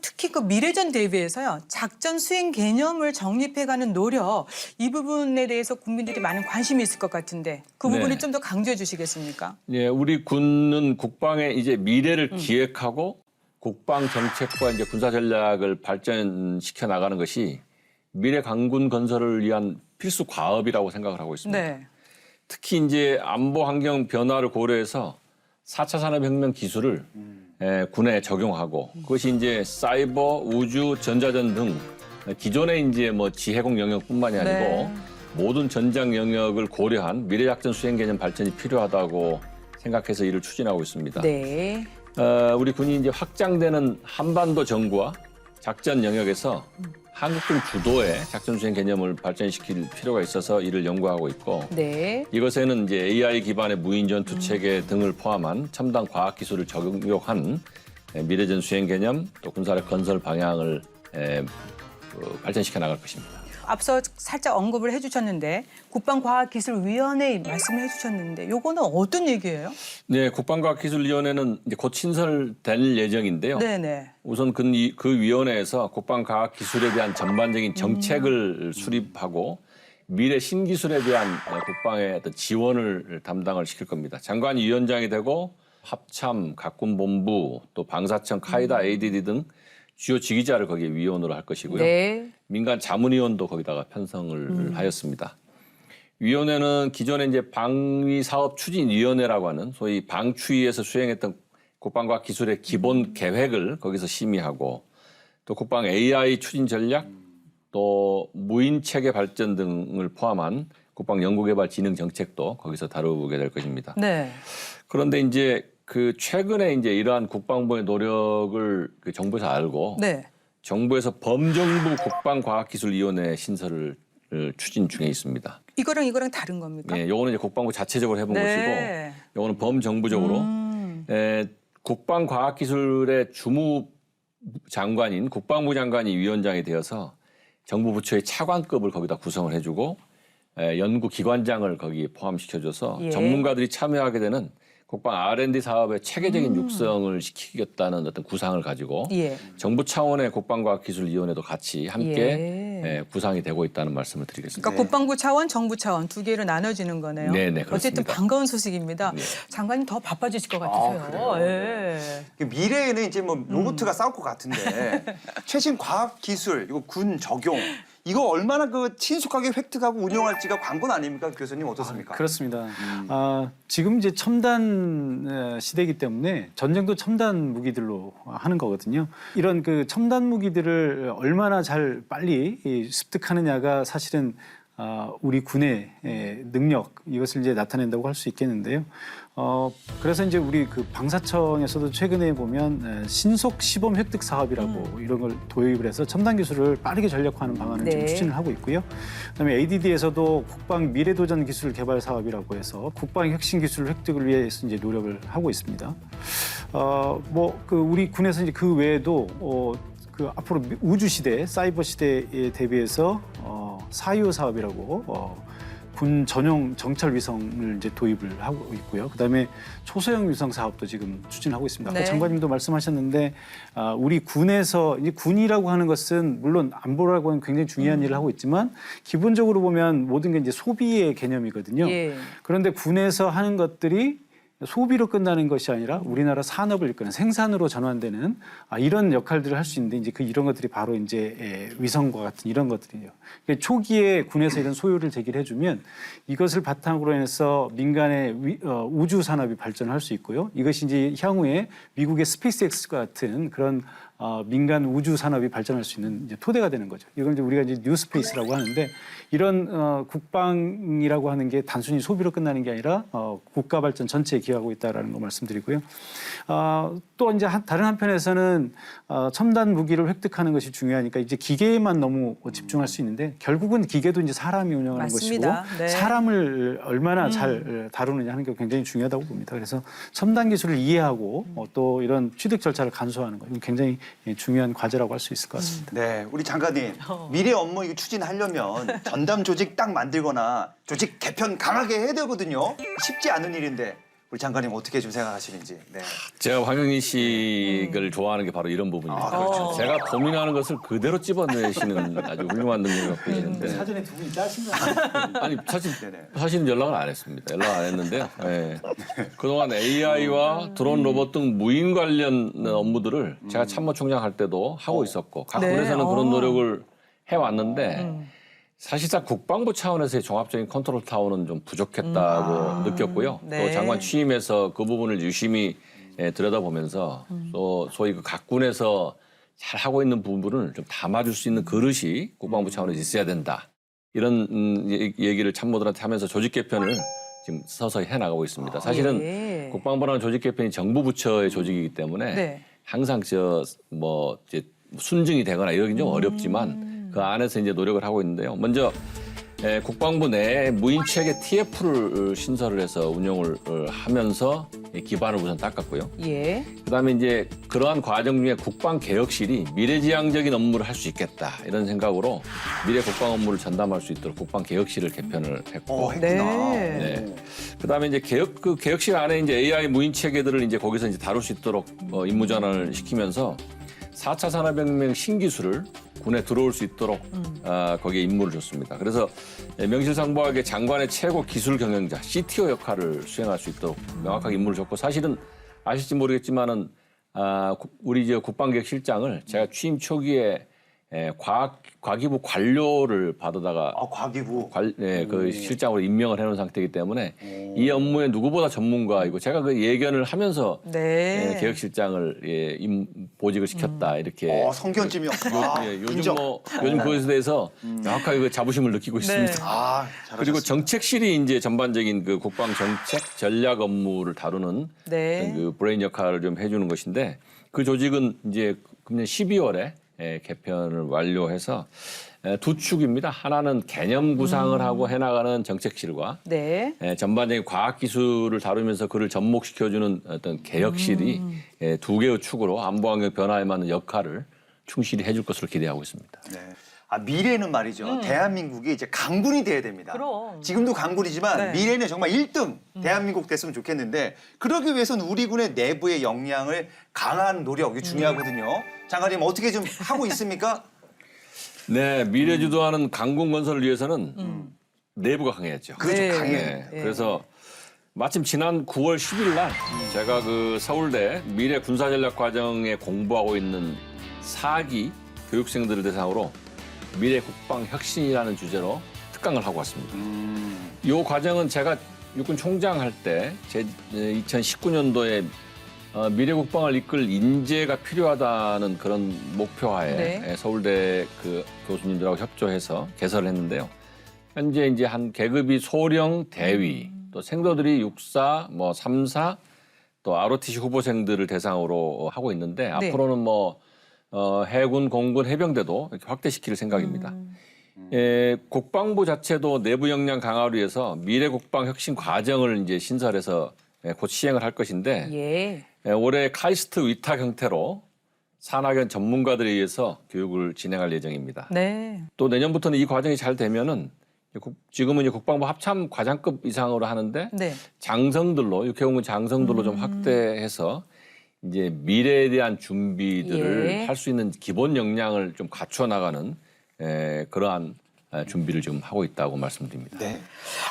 특히 그 미래전 대비해서요 작전 수행 개념을 정립해가는 노력 이 부분에 대해서 국민들이 많은 관심이 있을 것 같은데 그 부분을 네. 좀 더 강조해 주시겠습니까? 예, 우리 군은 국방의 이제 미래를 기획하고 국방 정책과 이제 군사 전략을 발전시켜 나가는 것이 미래 강군 건설을 위한 필수 과업이라고 생각을 하고 있습니다. 네. 특히 이제 안보 환경 변화를 고려해서 4차 산업혁명 기술을 군에 적용하고 그것이 이제 사이버, 우주, 전자전 등 기존의 이제 뭐 지해공 영역뿐만이 아니고 네. 모든 전장 영역을 고려한 미래작전 수행 개념 발전이 필요하다고 생각해서 이를 추진하고 있습니다. 네. 우리 군이 이제 확장되는 한반도 정부와 작전 영역에서 한국군 주도의 작전 수행 개념을 발전시킬 필요가 있어서 이를 연구하고 있고 네. 이것에는 이제 AI 기반의 무인 전투 체계 등을 포함한 첨단 과학 기술을 적용한 미래전 수행 개념 또 군사력 건설 방향을 발전시켜 나갈 것입니다. 앞서 살짝 언급을 해주셨는데 국방과학기술위원회 말씀을 해주셨는데 요거는 어떤 얘기예요? 네, 국방과학기술위원회는 이제 곧 신설될 예정인데요. 네네. 우선 그 위원회에서 국방과학기술에 대한 전반적인 정책을 수립하고 미래 신기술에 대한 국방의 어떤 지원을 담당을 시킬 겁니다. 장관이 위원장이 되고 합참, 각군본부, 또 방사청, 카이다, ADD 등 주요 지휘자를 거기에 위원으로 할 것이고요. 네. 민간 자문위원도 거기다가 편성을 하였습니다. 위원회는 기존에 이제 방위사업추진위원회라고 하는 소위 방추위에서 수행했던 국방과학 기술의 기본 계획을 거기서 심의하고 또 국방 AI 추진 전략 또 무인 체계 발전 등을 포함한 국방 연구개발 진흥 정책도 거기서 다루게 될 것입니다. 네. 그런데 이제 그 최근에 이제 이러한 국방부의 노력을 그 정부에서 알고 네. 정부에서 범정부 국방과학기술위원회 신설을 추진 중에 있습니다. 이거랑 다른 겁니까? 예, 요거는 이제 국방부 자체적으로 해본 네. 것이고, 요거는 범정부적으로 국방과학기술의 주무 장관인 국방부 장관이 위원장이 되어서 정부 부처의 차관급을 거기다 구성을 해주고 연구기관장을 거기에 포함시켜줘서 예. 전문가들이 참여하게 되는 국방 R&D 사업의 체계적인 육성을 시키겠다는 어떤 구상을 가지고 예. 정부 차원의 국방과학기술위원회도 같이 함께 구상이 되고 있다는 말씀을 드리겠습니다. 그러니까 국방부 차원, 정부 차원 두 개로 나눠지는 거네요. 네네, 어쨌든 그렇습니다. 반가운 소식입니다. 네. 장관님 더 바빠지실 것 같으세요. 예. 미래에는 이제 뭐 로봇가 싸울 것 같은데 최신 과학 기술 이거 군 적용 이거 얼마나 그 친숙하게 획득하고 운용할지가 관건 아닙니까, 교수님 어떻습니까? 그렇습니다. 지금 이제 첨단 시대이기 때문에 전쟁도 첨단 무기들로 하는 거거든요. 이런 그 첨단 무기들을 얼마나 잘 빨리 습득하느냐가 사실은 우리 군의 능력 이것을 이제 나타낸다고 할 수 있겠는데요. 그래서 이제 우리 그 방사청에서도 최근에 보면 신속 시범 획득 사업이라고 이런 걸 도입을 해서 첨단 기술을 빠르게 전략화하는 방안을 네. 지금 추진을 하고 있고요. 그다음에 ADD에서도 국방 미래도전 기술 개발 사업이라고 해서 국방 혁신 기술 획득을 위해서 이제 노력을 하고 있습니다. 뭐 그 우리 군에서 이제 그 외에도 그 앞으로 우주 시대, 사이버 시대에 대비해서 사유 사업이라고 군 전용 정찰 위성을 이제 도입을 하고 있고요. 그다음에 초소형 위성 사업도 지금 추진하고 있습니다. 아까 네. 장관님도 말씀하셨는데 우리 군에서 이제 군이라고 하는 것은 물론 안보라고 하는 굉장히 중요한 일을 하고 있지만 기본적으로 보면 모든 게 이제 소비의 개념이거든요. 예. 그런데 군에서 하는 것들이 소비로 끝나는 것이 아니라 우리나라 산업을 이끄는 생산으로 전환되는 이런 역할들을 할 수 있는데 이제 이런 것들이 바로 이제 위성과 같은 이런 것들이에요. 그러니까 초기에 군에서 이런 소요를 제기를 해주면 이것을 바탕으로 해서 민간의 우주 산업이 발전할 수 있고요. 이것이 이제 향후에 미국의 스페이스X 같은 그런 민간 우주 산업이 발전할 수 있는 이제 토대가 되는 거죠. 이걸 이제 우리가 이제 뉴스페이스라고 하는데 이런 국방이라고 하는 게 단순히 소비로 끝나는 게 아니라 국가 발전 전체에 기여하고 있다라는 거 말씀드리고요. 또 이제 다른 한편에서는 첨단 무기를 획득하는 것이 중요하니까 이제 기계에만 너무 집중할 수 있는데 결국은 기계도 이제 사람이 운영하는 맞습니다. 것이고 네. 사람을 얼마나 잘 다루느냐 하는 게 굉장히 중요하다고 봅니다. 그래서 첨단 기술을 이해하고 또 이런 취득 절차를 간소화하는 거 이건 굉장히 중요한 과제라고 할 수 있을 것 같습니다. 네, 우리 장관님 미래 업무 이거 추진하려면 전담 조직 딱 만들거나 조직 개편 강하게 해야 되거든요. 쉽지 않은 일인데 우리 장관님 어떻게 좀 생각하시는지. 네. 제가 황영희식을 좋아하는 게 바로 이런 부분입니다. 그렇죠. 제가 고민하는 것을 그대로 찝어내시는 아주 훌륭한 능력을 갖고 계시는데 사전에 두 분이 짜신 거 아니에요? 아니 네네. 사실은 연락을 안 했습니다. 연락 안 했는데요. 예. 그동안 AI와 드론 로봇 등 무인 관련 업무들을 제가 참모총장 할 때도 하고 있었고 각 네. 군에서는 그런 노력을 해왔는데 사실상 국방부 차원에서의 종합적인 컨트롤 타워는 좀 부족했다고 느꼈고요. 네. 또 장관 취임해서 그 부분을 유심히 들여다보면서 또 소위 그 각 군에서 잘 하고 있는 부분을 좀 담아줄 수 있는 그릇이 국방부 차원에서 있어야 된다. 이런 얘기를 참모들한테 하면서 조직 개편을 지금 서서히 해나가고 있습니다. 사실은 예. 국방부라는 조직 개편이 정부 부처의 조직이기 때문에 네. 항상 이제 순증이 되거나 이러긴 좀 어렵지만 그 안에서 이제 노력을 하고 있는데요. 먼저 국방부 내에 무인체계 TF를 신설을 해서 운영을 하면서 기반을 우선 닦았고요. 예. 그다음에 이제 그러한 과정 중에 국방개혁실이 미래지향적인 업무를 할 수 있겠다 이런 생각으로 미래 국방 업무를 전담할 수 있도록 국방개혁실을 개편을 했고, 했구나. 네. 그다음에 이제 개혁실 안에 이제 AI 무인 체계들을 이제 거기서 이제 다룰 수 있도록 임무 전환을 시키면서 4차 산업혁명 신기술을 군에 들어올 수 있도록 거기에 임무를 줬습니다. 그래서 명실상부하게 장관의 최고 기술 경영자 CTO 역할을 수행할 수 있도록 명확하게 임무를 줬고 사실은 아실지 모르겠지만은 우리 이제 국방개혁실장을 제가 취임 초기에 과기부 관료를 받아다가 과기부. 그 실장으로 임명을 해놓은 상태이기 때문에 이 업무에 누구보다 전문가이고 제가 그 예견을 하면서 네. 개혁실장을 보직을 시켰다 이렇게 성견지명. 요즘 인정. 요즘 그것에 대해서 명확하게 그 자부심을 느끼고 있습니다. 잘하셨습니다. 그리고 정책실이 이제 전반적인 그 국방 정책 전략 업무를 다루는 네. 그 브레인 역할을 좀 해주는 것인데 그 조직은 이제 금년 12월에 개편을 완료해서 두 축입니다. 하나는 개념 구상을 하고 해나가는 정책실과 네. 전반적인 과학기술을 다루면서 그를 접목시켜주는 어떤 개혁실이 두 개의 축으로 안보환경 변화에 맞는 역할을 충실히 해줄 것으로 기대하고 있습니다. 네. 미래는 말이죠. 대한민국이 이제 강군이 돼야 됩니다. 그럼. 지금도 강군이지만 네. 미래는 정말 1등 대한민국 됐으면 좋겠는데 그러기 위해서는 우리 군의 내부의 역량을 강한 노력이 중요하거든요. 장관님 어떻게 좀 하고 있습니까? 네, 미래 주도하는 강군 건설을 위해서는 내부가 강해야죠. 그렇죠. 네. 강해요. 네, 그래서 마침 지난 9월 10일 날 제가 그 서울대 미래 군사전략 과정에 공부하고 있는 4기 교육생들을 대상으로 미래 국방 혁신이라는 주제로 특강을 하고 왔습니다. 이 과정은 제가 육군 총장 할 때 2019년도에 미래 국방을 이끌 인재가 필요하다는 그런 목표하에 네. 서울대 그 교수님들하고 협조해서 개설을 했는데요. 현재 이제 한 계급이 소령 대위 또 생도들이 육사, 뭐 삼사 또 ROTC 후보생들을 대상으로 하고 있는데 네. 앞으로는 해군, 공군, 해병대도 이렇게 확대시킬 생각입니다. 국방부 자체도 내부 역량 강화를 위해서 미래 국방 혁신 과정을 이제 신설해서 곧 시행을 할 것인데 예. 올해 카이스트 위탁 형태로 산학연 전문가들에 의해서 교육을 진행할 예정입니다. 네. 또 내년부터는 이 과정이 잘 되면은 지금은 이제 국방부 합참 과장급 이상으로 하는데 네. 장성들로 육해공군 장성들로 좀 확대해서 이제 미래에 대한 준비들을 예. 할 수 있는 기본 역량을 좀 갖춰 나가는 그러한 준비를 지금 하고 있다고 말씀드립니다. 네.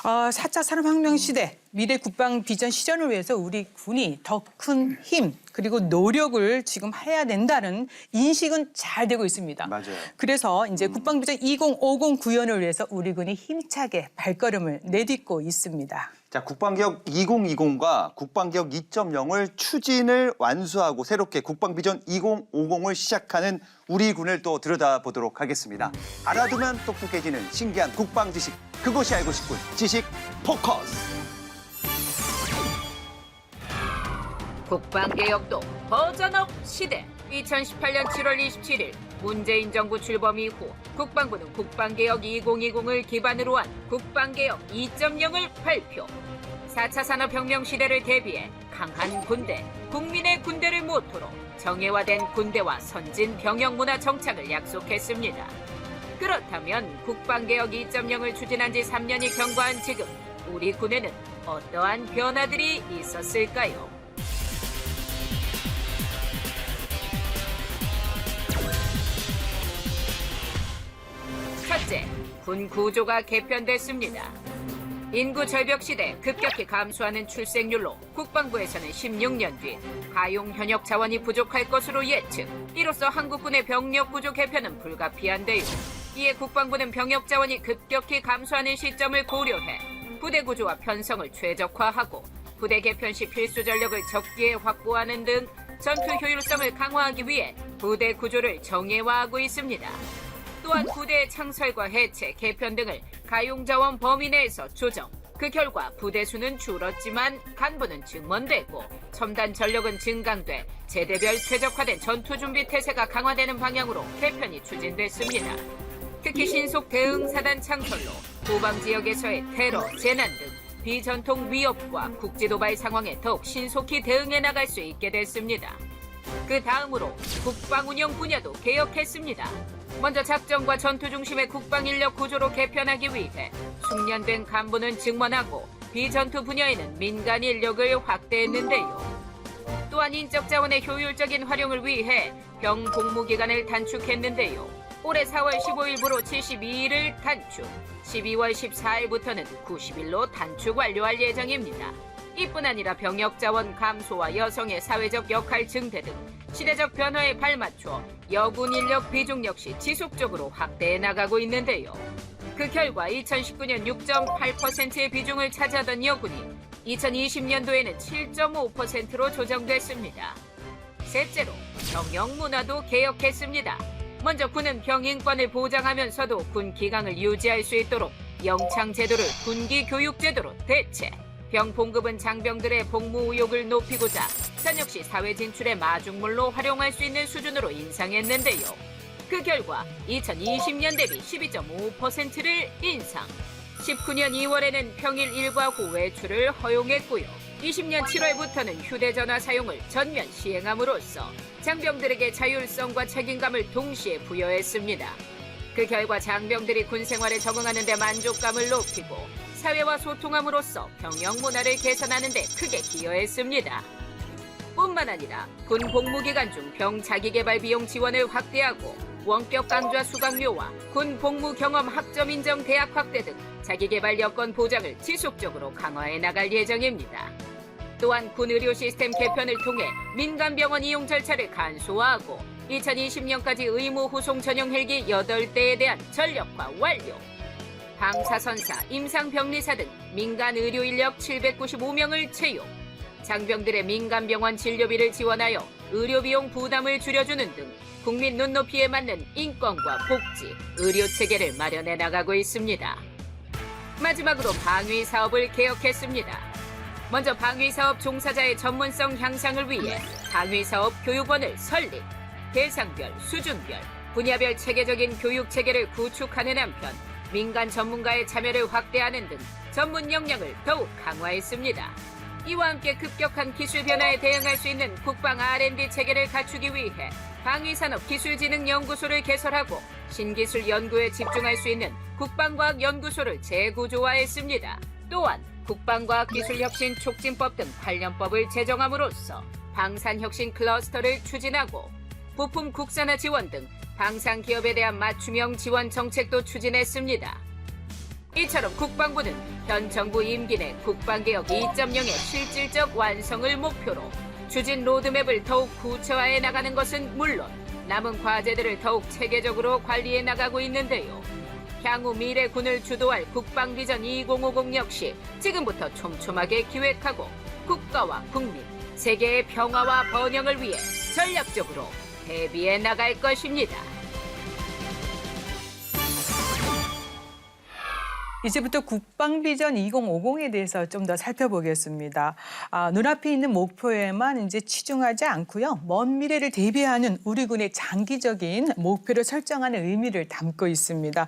4차 산업혁명 시대 미래 국방 비전 실현을 위해서 우리 군이 더 큰 힘 그리고 노력을 지금 해야 된다는 인식은 잘 되고 있습니다. 맞아요. 그래서 이제 국방 비전 2050 구현을 위해서 우리 군이 힘차게 발걸음을 내딛고 있습니다. 자, 국방개혁 2020과 국방개혁 2.0을 추진을 완수하고 새롭게 국방비전 2050을 시작하는 우리 군을 또 들여다보도록 하겠습니다. 알아두면 똑똑해지는 신기한 국방 지식, 그것이 알고 싶군 지식 포커스. 국방개혁도 버전업 시대. 2018년 7월 27일 문재인 정부 출범 이후 국방부는 국방개혁 2020을 기반으로 한 국방개혁 2.0을 발표. 4차 산업혁명 시대를 대비해 강한 군대, 국민의 군대를 모토로 정예화된 군대와 선진 병역 문화 정착을 약속했습니다. 그렇다면 국방개혁 2.0을 추진한 지 3년이 경과한 지금 우리 군에는 어떠한 변화들이 있었을까요? 첫째, 군 구조가 개편됐습니다. 인구 절벽 시대 급격히 감소하는 출생률로 국방부에서는 16년 뒤 가용 현역 자원이 부족할 것으로 예측. 이로써 한국군의 병력 구조 개편은 불가피한데요. 이에 국방부는 병역 자원이 급격히 감소하는 시점을 고려해 부대 구조와 편성을 최적화하고 부대 개편 시 필수 전력을 적기에 확보하는 등 전투 효율성을 강화하기 위해 부대 구조를 정예화하고 있습니다. 또한 부대의 창설과 해체, 개편 등을 가용자원 범위 내에서 조정. 그 결과 부대 수는 줄었지만 간부는 증원되고 첨단 전력은 증강돼 제대별 최적화된 전투준비 태세가 강화되는 방향으로 개편이 추진됐습니다. 특히 신속 대응 사단 창설로 후방 지역에서의 테러, 재난 등 비전통 위협과 국지 도발 상황에 더욱 신속히 대응해 나갈 수 있게 됐습니다. 그 다음으로 국방 운영 분야도 개혁했습니다. 먼저 작전과 전투 중심의 국방 인력 구조로 개편하기 위해 숙련된 간부는 증원하고 비전투 분야에는 민간 인력을 확대했는데요. 또한 인적 자원의 효율적인 활용을 위해 병 복무 기간을 단축했는데요. 올해 4월 15일부로 72일을 단축, 12월 14일부터는 90일로 단축 완료할 예정입니다. 이뿐 아니라 병역 자원 감소와 여성의 사회적 역할 증대 등 시대적 변화에 발맞춰 여군 인력 비중 역시 지속적으로 확대해 나가고 있는데요. 그 결과 2019년 6.8%의 비중을 차지하던 여군이 2020년도에는 7.5%로 조정됐습니다. 셋째로 병역 문화도 개혁했습니다. 먼저 군은 병인권을 보장하면서도 군 기강을 유지할 수 있도록 영창 제도를 군기 교육 제도로 대체. 병 봉급은 장병들의 복무 의욕을 높이고자 현역시 사회 진출의 마중물로 활용할 수 있는 수준으로 인상했는데요. 그 결과 2020년 대비 12.5%를 인상. 19년 2월에는 평일 일과 후 외출을 허용했고요. 20년 7월부터는 휴대전화 사용을 전면 시행함으로써 장병들에게 자율성과 책임감을 동시에 부여했습니다. 그 결과 장병들이 군 생활에 적응하는 데 만족감을 높이고 사회와 소통함으로써 병역 문화를 개선하는 데 크게 기여했습니다. 뿐만 아니라 군 복무기간 중 병 자기개발 비용 지원을 확대하고 원격 강좌 수강료와 군 복무 경험 학점 인정 대학 확대 등 자기개발 여건 보장을 지속적으로 강화해 나갈 예정입니다. 또한 군 의료 시스템 개편을 통해 민간 병원 이용 절차를 간소화하고 2020년까지 의무 후송 전용 헬기 8대에 대한 전력화 완료. 방사선사, 임상병리사 등 민간 의료 인력 795명을 채용. 장병들의 민간병원 진료비를 지원하여 의료비용 부담을 줄여주는 등 국민 눈높이에 맞는 인권과 복지, 의료체계를 마련해 나가고 있습니다. 마지막으로 방위사업을 개혁했습니다. 먼저 방위사업 종사자의 전문성 향상을 위해 방위사업 교육원을 설립, 대상별, 수준별, 분야별 체계적인 교육체계를 구축하는 한편 민간 전문가의 참여를 확대하는 등 전문 역량을 더욱 강화했습니다. 이와 함께 급격한 기술 변화에 대응할 수 있는 국방 R&D 체계를 갖추기 위해 방위산업기술진흥연구소를 개설하고 신기술 연구에 집중할 수 있는 국방과학연구소를 재구조화했습니다. 또한 국방과학기술혁신촉진법 등 관련법을 제정함으로써 방산혁신 클러스터를 추진하고 부품 국산화 지원 등 방산 기업에 대한 맞춤형 지원 정책도 추진했습니다. 이처럼 국방부는 현 정부 임기 내 국방개혁 2.0의 실질적 완성을 목표로 추진 로드맵을 더욱 구체화해 나가는 것은 물론 남은 과제들을 더욱 체계적으로 관리해 나가고 있는데요. 향후 미래 군을 주도할 국방비전 2050 역시 지금부터 촘촘하게 기획하고 국가와 국민, 세계의 평화와 번영을 위해 전략적으로 대비해 나갈 것입니다. 이제부터 국방비전 2050에 대해서 좀 더 살펴보겠습니다. 눈앞에 있는 목표에만 이제 치중하지 않고요. 먼 미래를 대비하는 우리 군의 장기적인 목표를 설정하는 의미를 담고 있습니다.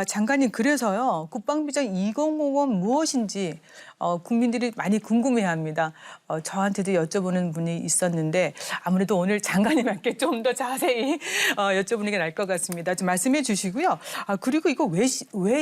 장관님, 그래서요. 국방비전 2050은 무엇인지 국민들이 많이 궁금해합니다. 저한테도 여쭤보는 분이 있었는데 아무래도 오늘 장관님께 좀 더 자세히 여쭤보는 게 나을 것 같습니다. 좀 말씀해 주시고요. 그리고 이거 왜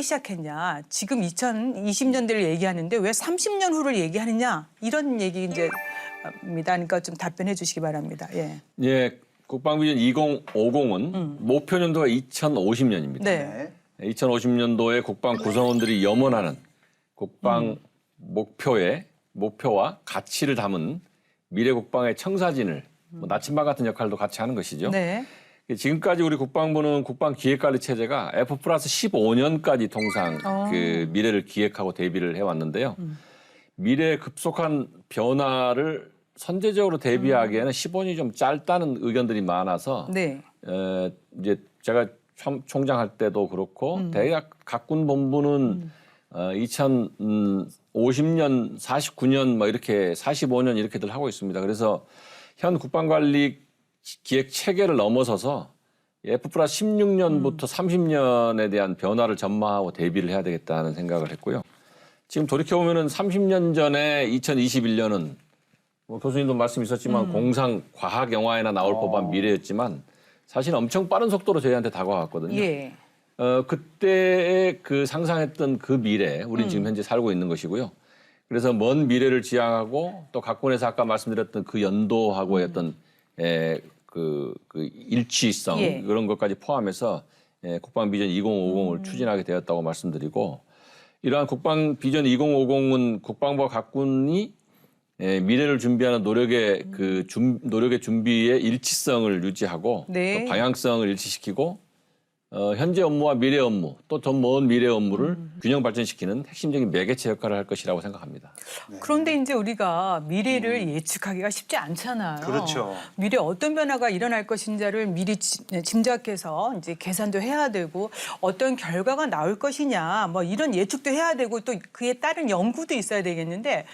시작했냐? 지금 2020년대를 얘기하는데 왜 30년 후를 얘기하느냐? 이런 얘기 이제입니다. 그러니까 좀 답변해 주시기 바랍니다. 예. 예, 국방비전 2050은 목표 년도가 2050년입니다. 네. 2050년도에 국방 구성원들이 염원하는 국방 목표와 가치를 담은 미래 국방의 청사진을 나침반 같은 역할도 같이 하는 것이죠. 네. 지금까지 우리 국방부는 국방 기획관리 체제가 F+15년까지 통상 그 미래를 기획하고 대비를 해왔는데요. 미래의 급속한 변화를 선제적으로 대비하기에는 15년이 좀 짧다는 의견들이 많아서 네. 이제 제가 총장할 때도 그렇고 대략 각군 본부는 2050년, 49년 뭐 이렇게 45년 이렇게들 하고 있습니다. 그래서 현 국방관리 기획 체계를 넘어서서 F+16년부터 30년에 대한 변화를 전망하고 대비를 해야 되겠다는 생각을 했고요. 지금 돌이켜보면은 30년 전에 2021년은 뭐 교수님도 말씀 있었지만 공상 과학 영화에나 나올 법한 미래였지만 사실 엄청 빠른 속도로 저희한테 다가왔거든요. 예. 그때의 그 상상했던 그 미래, 우리는 지금 현재 살고 있는 것이고요. 그래서 먼 미래를 지향하고 또 각군에서 아까 말씀드렸던 그 연도하고의 어떤 그 일치성 예. 그런 것까지 포함해서 국방비전 2050을 추진하게 되었다고 말씀드리고 이러한 국방비전 2050은 국방부와 각군이 미래를 준비하는 노력의 노력의 준비의 일치성을 유지하고 네. 또 방향성을 일치시키고 현재 업무와 미래 업무 또 더 먼 미래 업무를 균형 발전시키는 핵심적인 매개체 역할을 할 것이라고 생각합니다. 그런데 이제 우리가 미래를 예측하기가 쉽지 않잖아요. 그렇죠. 미래 어떤 변화가 일어날 것인지를 미리 짐작해서 이제 계산도 해야 되고 어떤 결과가 나올 것이냐 뭐 이런 예측도 해야 되고 또 그에 따른 연구도 있어야 되겠는데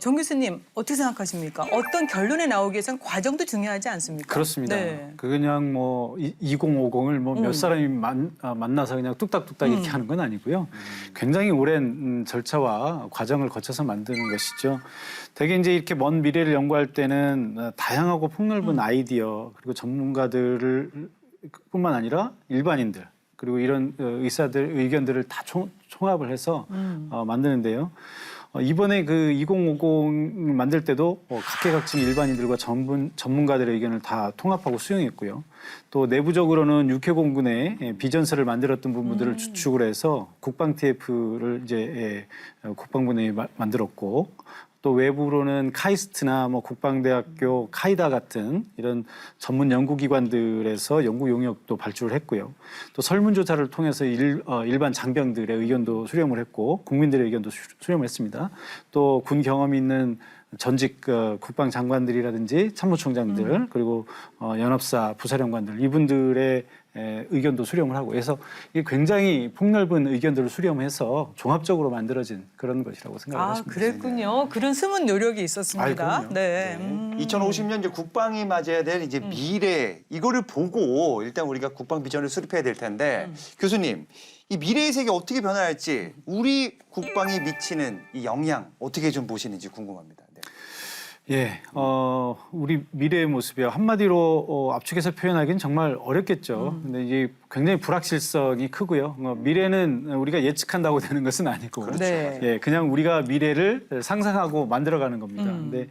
정 교수님 어떻게 생각하십니까? 어떤 결론에 나오기 위해서는 과정도 중요하지 않습니까? 그렇습니다. 네. 그냥 뭐 2050을 뭐 몇 사람이 만나서 그냥 뚝딱뚝딱 이렇게 하는 건 아니고요. 굉장히 오랜 절차와 과정을 거쳐서 만드는 것이죠. 대개 이제 이렇게 먼 미래를 연구할 때는 다양하고 폭넓은 아이디어 그리고 전문가들을 뿐만 아니라 일반인들 그리고 이런 의사들 의견들을 다 총합을 해서 만드는데요. 이번에 그 2050을 만들 때도 각계각층 일반인들과 전문가들의 의견을 다 통합하고 수용했고요. 또 내부적으로는 육해공군의 비전서를 만들었던 부분들을 주축을 해서 국방 TF를 이제 국방부에 만들었고 또 외부로는 카이스트나 뭐 국방대학교 카이다 같은 이런 전문 연구기관들에서 연구 용역도 발주를 했고요. 또 설문조사를 통해서 일반 장병들의 의견도 수렴을 했고 국민들의 의견도 수렴을 했습니다. 또 군 경험이 있는 전직 국방장관들이라든지 참모총장들 그리고 연합사 부사령관들 이분들의 의견도 수렴을 하고 해서 이게 굉장히 폭넓은 의견들을 수렴해서 종합적으로 만들어진 그런 것이라고 생각하십니다. 그랬군요. 그런 숨은 노력이 있었습니다. 그럼요. 네. 2050년 이제 국방이 맞아야 될 이제 미래 이거를 보고 일단 우리가 국방 비전을 수립해야 될 텐데 교수님 이 미래의 세계 어떻게 변화할지 우리 국방이 미치는 이 영향 어떻게 좀 보시는지 궁금합니다. 네. 예, 우리 미래의 모습이요. 한마디로 압축해서 표현하기는 정말 어렵겠죠. 근데 이게 굉장히 불확실성이 크고요. 미래는 우리가 예측한다고 되는 것은 아니고, 네. 예, 그냥 우리가 미래를 상상하고 만들어가는 겁니다. 근데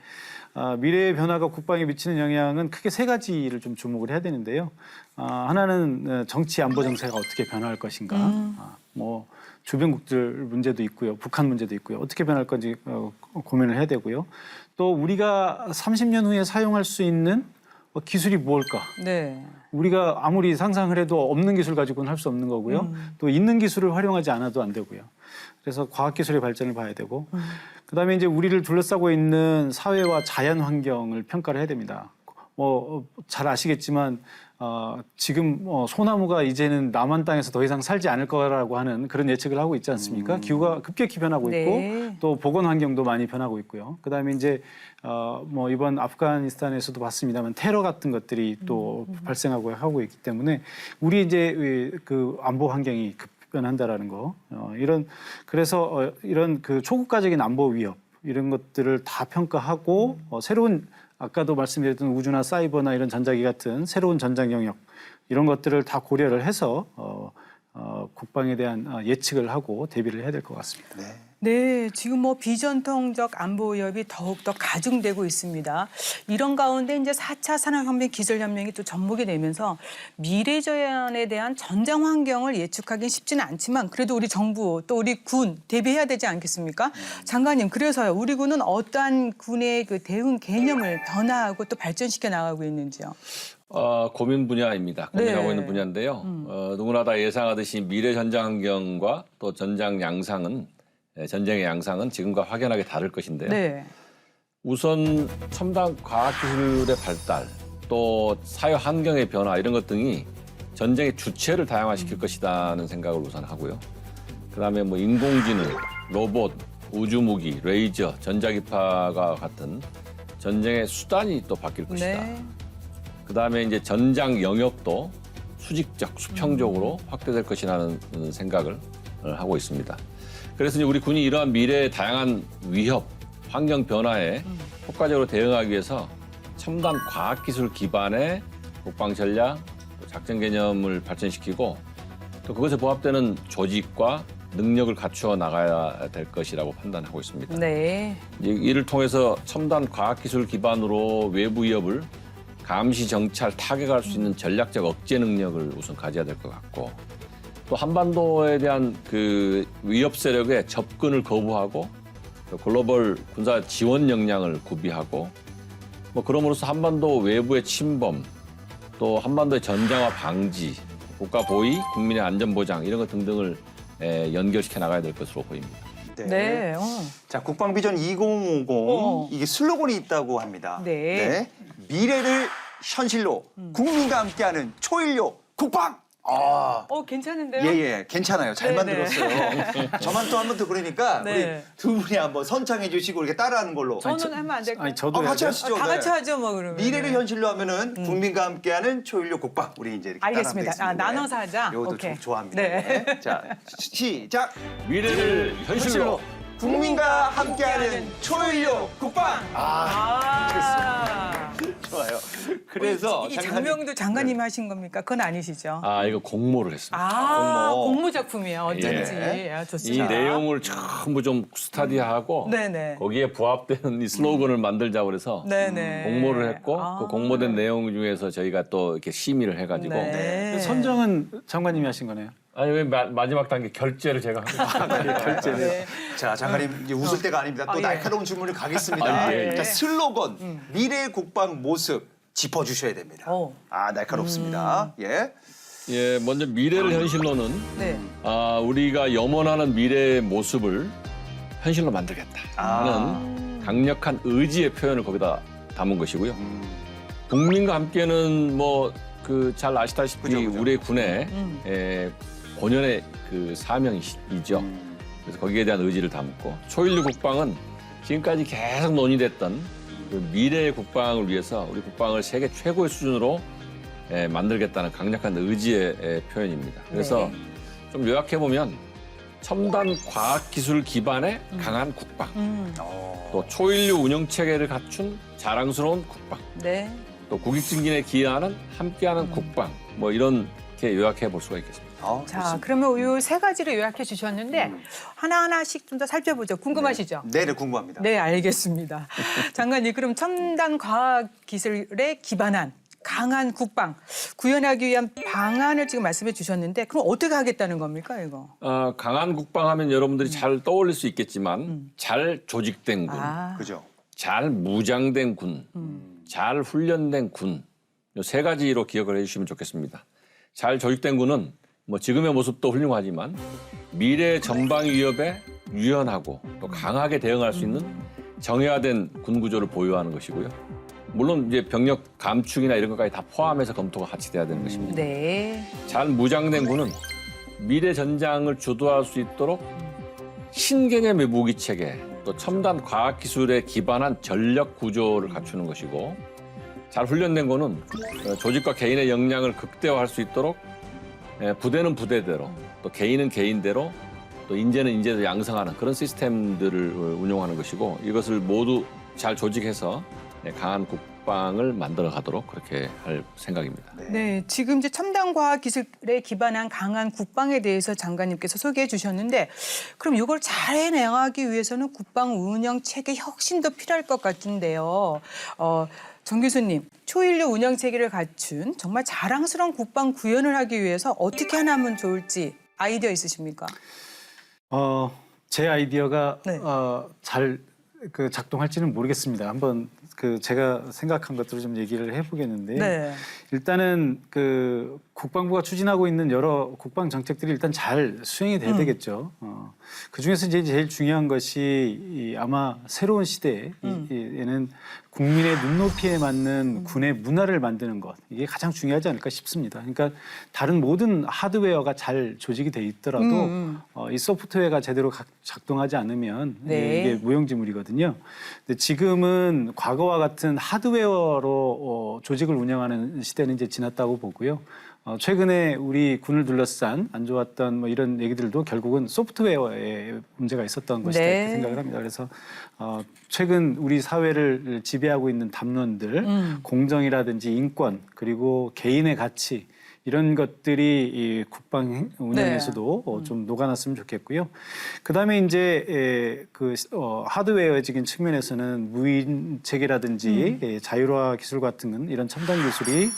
미래의 변화가 국방에 미치는 영향은 크게 세 가지를 좀 주목을 해야 되는데요. 하나는 정치 안보 정세가 어떻게 변화할 것인가. 뭐 주변국들 문제도 있고요. 북한 문제도 있고요. 어떻게 변할 건지 고민을 해야 되고요. 또 우리가 30년 후에 사용할 수 있는 기술이 뭘까? 네. 우리가 아무리 상상을 해도 없는 기술 가지고는 할 수 없는 거고요. 또 있는 기술을 활용하지 않아도 안 되고요. 그래서 과학기술의 발전을 봐야 되고 그다음에 이제 우리를 둘러싸고 있는 사회와 자연 환경을 평가를 해야 됩니다. 뭐 잘 아시겠지만 지금 소나무가 이제는 남한 땅에서 더 이상 살지 않을 거라고 하는 그런 예측을 하고 있지 않습니까? 기후가 급격히 변하고 있고 네. 또 보건 환경도 많이 변하고 있고요. 그다음에 이제 뭐 이번 아프가니스탄에서도 봤습니다만 테러 같은 것들이 또 발생하고 하고 있기 때문에 우리 이제 그 안보 환경이 급변한다라는 거 그래서 이런 그 초국가적인 안보 위협 이런 것들을 다 평가하고 새로운 아까도 말씀드렸던 우주나 사이버나 이런 전자기 같은 새로운 전장 영역 이런 것들을 다 고려를 해서 국방에 대한 예측을 하고 대비를 해야 될 것 같습니다. 네. 네, 지금 뭐 비전통적 안보 위협이 더욱더 가중되고 있습니다. 이런 가운데 이제 4차 산업혁명 기술혁명이 또 접목이 되면서 미래전에 대한 전장 환경을 예측하기는 쉽지는 않지만 그래도 우리 정부 또 우리 군 대비해야 되지 않겠습니까? 장관님, 그래서요. 우리 군은 어떠한 군의 그 대응 개념을 변화하고 또 발전시켜 나가고 있는지요? 고민 분야입니다. 고민하고 네. 있는 분야인데요. 누구나 다 예상하듯이 미래 전장 환경과 또 전쟁의 양상은 지금과 확연하게 다를 것인데요. 네. 우선 첨단 과학기술의 발달, 또 사회 환경의 변화 이런 것 등이 전쟁의 주체를 다양화시킬 것이라는 생각을 우선 하고요. 그다음에 뭐 인공지능, 로봇, 우주무기, 레이저, 전자기파가 같은 전쟁의 수단이 또 바뀔 것이다. 네. 그다음에 이제 전장 영역도 수직적, 수평적으로 확대될 것이라는 생각을 하고 있습니다. 그래서 이제 우리 군이 이러한 미래의 다양한 위협, 환경 변화에 효과적으로 대응하기 위해서 첨단 과학기술 기반의 국방 전략, 또 작전 개념을 발전시키고 또 그것에 부합되는 조직과 능력을 갖추어 나가야 될 것이라고 판단하고 있습니다. 네. 이제 이를 통해서 첨단 과학기술 기반으로 외부 위협을 감시, 정찰, 타격할 수 있는 전략적 억제 능력을 우선 가져야 될 것 같고 또 한반도에 대한 그 위협 세력의 접근을 거부하고 또 글로벌 군사 지원 역량을 구비하고 뭐 그럼으로써 한반도 외부의 침범 또 한반도의 전장화 방지, 국가 보위, 국민의 안전 보장 이런 것 등등을 연결시켜 나가야 될 것으로 보입니다. 네. 자, 국방비전 2050 이게 슬로건이 있다고 합니다. 네. 미래를 현실로 국민과 함께하는 초일류 국방. 괜찮은데요? 예, 괜찮아요. 잘 네, 네. 만들었어요. 저만 또 한 번 더 그러니까 네. 우리 두 분이 한번 선창해 주시고 이렇게 따라하는 걸로. 저는 하면 안 될까요? 아니 저도 같이 해야죠. 하시죠. 다 같이 네. 하죠, 뭐 그러면. 미래를 현실로 하면은 국민과 함께하는 초일류 국방. 우리 이제 이렇게 알겠습니다. 따라하겠습니다. 나눠서 하자. 이것도 오케이. 좋아합니다. 네. 네. 자, 시작. 미래를 현실로. 국민과 함께하는 초일류 국방. 좋아요. 그래서 이 장명도 장관님이 하신 겁니까? 그건 아니시죠? 이거 공모를 했습니다. 공모 작품이에요. 어쩐지. 이 좋습니다. 내용을 전부 좀 스타디하고 네네. 거기에 부합되는 이 슬로건을 만들자고 그래서 네네. 공모를 했고 그 공모된 내용 중에서 저희가 또 이렇게 심의를 해가지고 네. 선정은 장관님이 하신 거네요. 아니 왜 마지막 단계 결제를 제가 합니다. 결제를. 네. 자, 장관님 이제 웃을 때가 아닙니다. 또 예. 날카로운 질문을 가겠습니다. 예. 자, 슬로건 미래 국방 모습 짚어주셔야 됩니다. 날카롭습니다. 예. 예, 먼저 미래를 현실로는 네. 우리가 염원하는 미래의 모습을 현실로 만들겠다 하는 강력한 의지의 표현을 거기다 담은 것이고요. 국민과 함께는 뭐 그 잘 아시다시피 그죠. 우리 군의 본연의 그 사명이죠. 그래서 거기에 대한 의지를 담고 초일류 국방은 지금까지 계속 논의됐던 그 미래의 국방을 위해서 우리 국방을 세계 최고의 수준으로 만들겠다는 강력한 의지의 표현입니다. 그래서 좀 요약해 보면 첨단 과학기술 기반의 강한 국방, 또 초일류 운영 체계를 갖춘 자랑스러운 국방, 네. 또 국익 증진에 기여하는 함께하는 국방, 뭐 이렇게 요약해 볼 수가 있겠습니다. 자, 좋습니다. 그러면 이 세 가지를 요약해 주셨는데 하나하나씩 좀 더 살펴보죠. 궁금하시죠? 네, 궁금합니다. 네, 알겠습니다. 장관님, 그럼 첨단 과학 기술에 기반한 강한 국방 구현하기 위한 방안을 지금 말씀해 주셨는데 그럼 어떻게 하겠다는 겁니까, 이거? 강한 국방하면 여러분들이 잘 떠올릴 수 있겠지만 잘 조직된 군, 아, 그죠? 잘 무장된 군, 잘 훈련된 군, 이 세 가지로 기억을 해주시면 좋겠습니다. 잘 조직된 군은 뭐 지금의 모습도 훌륭하지만 미래 전방 위협에 유연하고 또 강하게 대응할 수 있는 정예화된 군 구조를 보유하는 것이고요. 물론 이제 병력 감축이나 이런 것까지 다 포함해서 검토가 같이 돼야 되는 것입니다. 네. 잘 무장된 군은 미래 전장을 주도할 수 있도록 신개념의 무기 체계, 또 첨단 과학 기술에 기반한 전력 구조를 갖추는 것이고, 잘 훈련된 군은 조직과 개인의 역량을 극대화할 수 있도록 부대는 부대대로, 또 개인은 개인대로, 또 인재는 인재대로 양성하는 그런 시스템들을 운용하는 것이고, 이것을 모두 잘 조직해서 강한 국방을 만들어 가도록 그렇게 할 생각입니다. 네, 지금 이제 첨단 과학 기술에 기반한 강한 국방에 대해서 장관님께서 소개해 주셨는데 그럼 이걸 잘 해나가기 위해서는 국방 운영 체계 혁신도 필요할 것 같은데요. 정 교수님, 초인류 운영 체계를 갖춘 정말 자랑스러운 국방 구현을 하기 위해서 어떻게 하면 좋을지 아이디어 있으십니까? 제 아이디어가 네. 잘 작동할지는 모르겠습니다. 한번 제가 생각한 것들을 좀 얘기를 해보겠는데요. 네. 일단은 국방부가 추진하고 있는 여러 국방 정책들이 일단 잘 수행이 돼야 되겠죠. 그 중에서 이제 제일 중요한 것이 아마 새로운 시대에는 국민의 눈높이에 맞는 군의 문화를 만드는 것, 이게 가장 중요하지 않을까 싶습니다. 그러니까 다른 모든 하드웨어가 잘 조직이 돼 있더라도 이 소프트웨어가 제대로 작동하지 않으면 네. 이게 무용지물이거든요. 근데 지금은 과거와 같은 하드웨어로 조직을 운영하는 시대는 이제 지났다고 보고요. 최근에 우리 군을 둘러싼 안 좋았던 뭐 이런 얘기들도 결국은 소프트웨어에 문제가 있었던 것이다 네. 이렇게 생각을 합니다. 그래서 최근 우리 사회를 지배하고 있는 담론들, 공정이라든지 인권 그리고 개인의 가치 이런 것들이 이 국방 운영에서도 좀 녹아났으면 좋겠고요. 그다음에 이제 하드웨어적인 측면에서는 무인 체계라든지 자율화 기술 같은 이런 첨단 기술이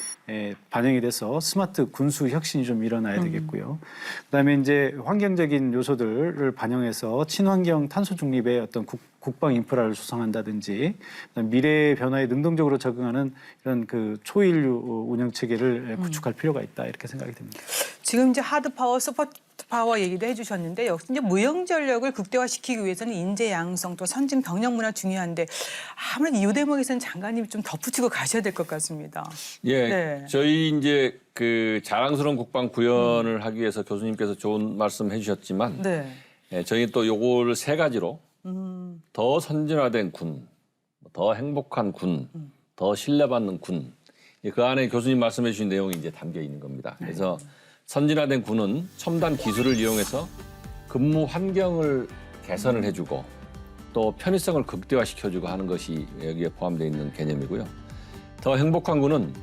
반영이 돼서 스마트 군수 혁신이 좀 일어나야 되겠고요. 그다음에 이제 환경적인 요소들을 반영해서 친환경 탄소 중립의 어떤 국방 인프라를 조성한다든지 미래 변화에 능동적으로 적응하는 이런 초인류 운영 체계를 구축할 필요가 있다 이렇게 생각이 됩니다. 지금 이제 하드 파워, 소프트 파워 얘기도 해주셨는데 역시 이제 무형 전력을 극대화시키기 위해서는 인재 양성 또 선진 병력 문화 중요한데 아무래도 이 대목에서는 장관님이 좀 덧붙이고 가셔야 될 것 같습니다. 예, 네. 저희 이제 자랑스러운 국방 구현을 하기 위해서 교수님께서 좋은 말씀 해주셨지만, 네. 저희 또 요거를 세 가지로 더 선진화된 군, 더 행복한 군, 더 신뢰받는 군. 그 안에 교수님 말씀해 주신 내용이 이제 담겨 있는 겁니다. 그래서 선진화된 군은 첨단 기술을 이용해서 근무 환경을 개선을 해주고 또 편의성을 극대화시켜주고 하는 것이 여기에 포함되어 있는 개념이고요. 더 행복한 군은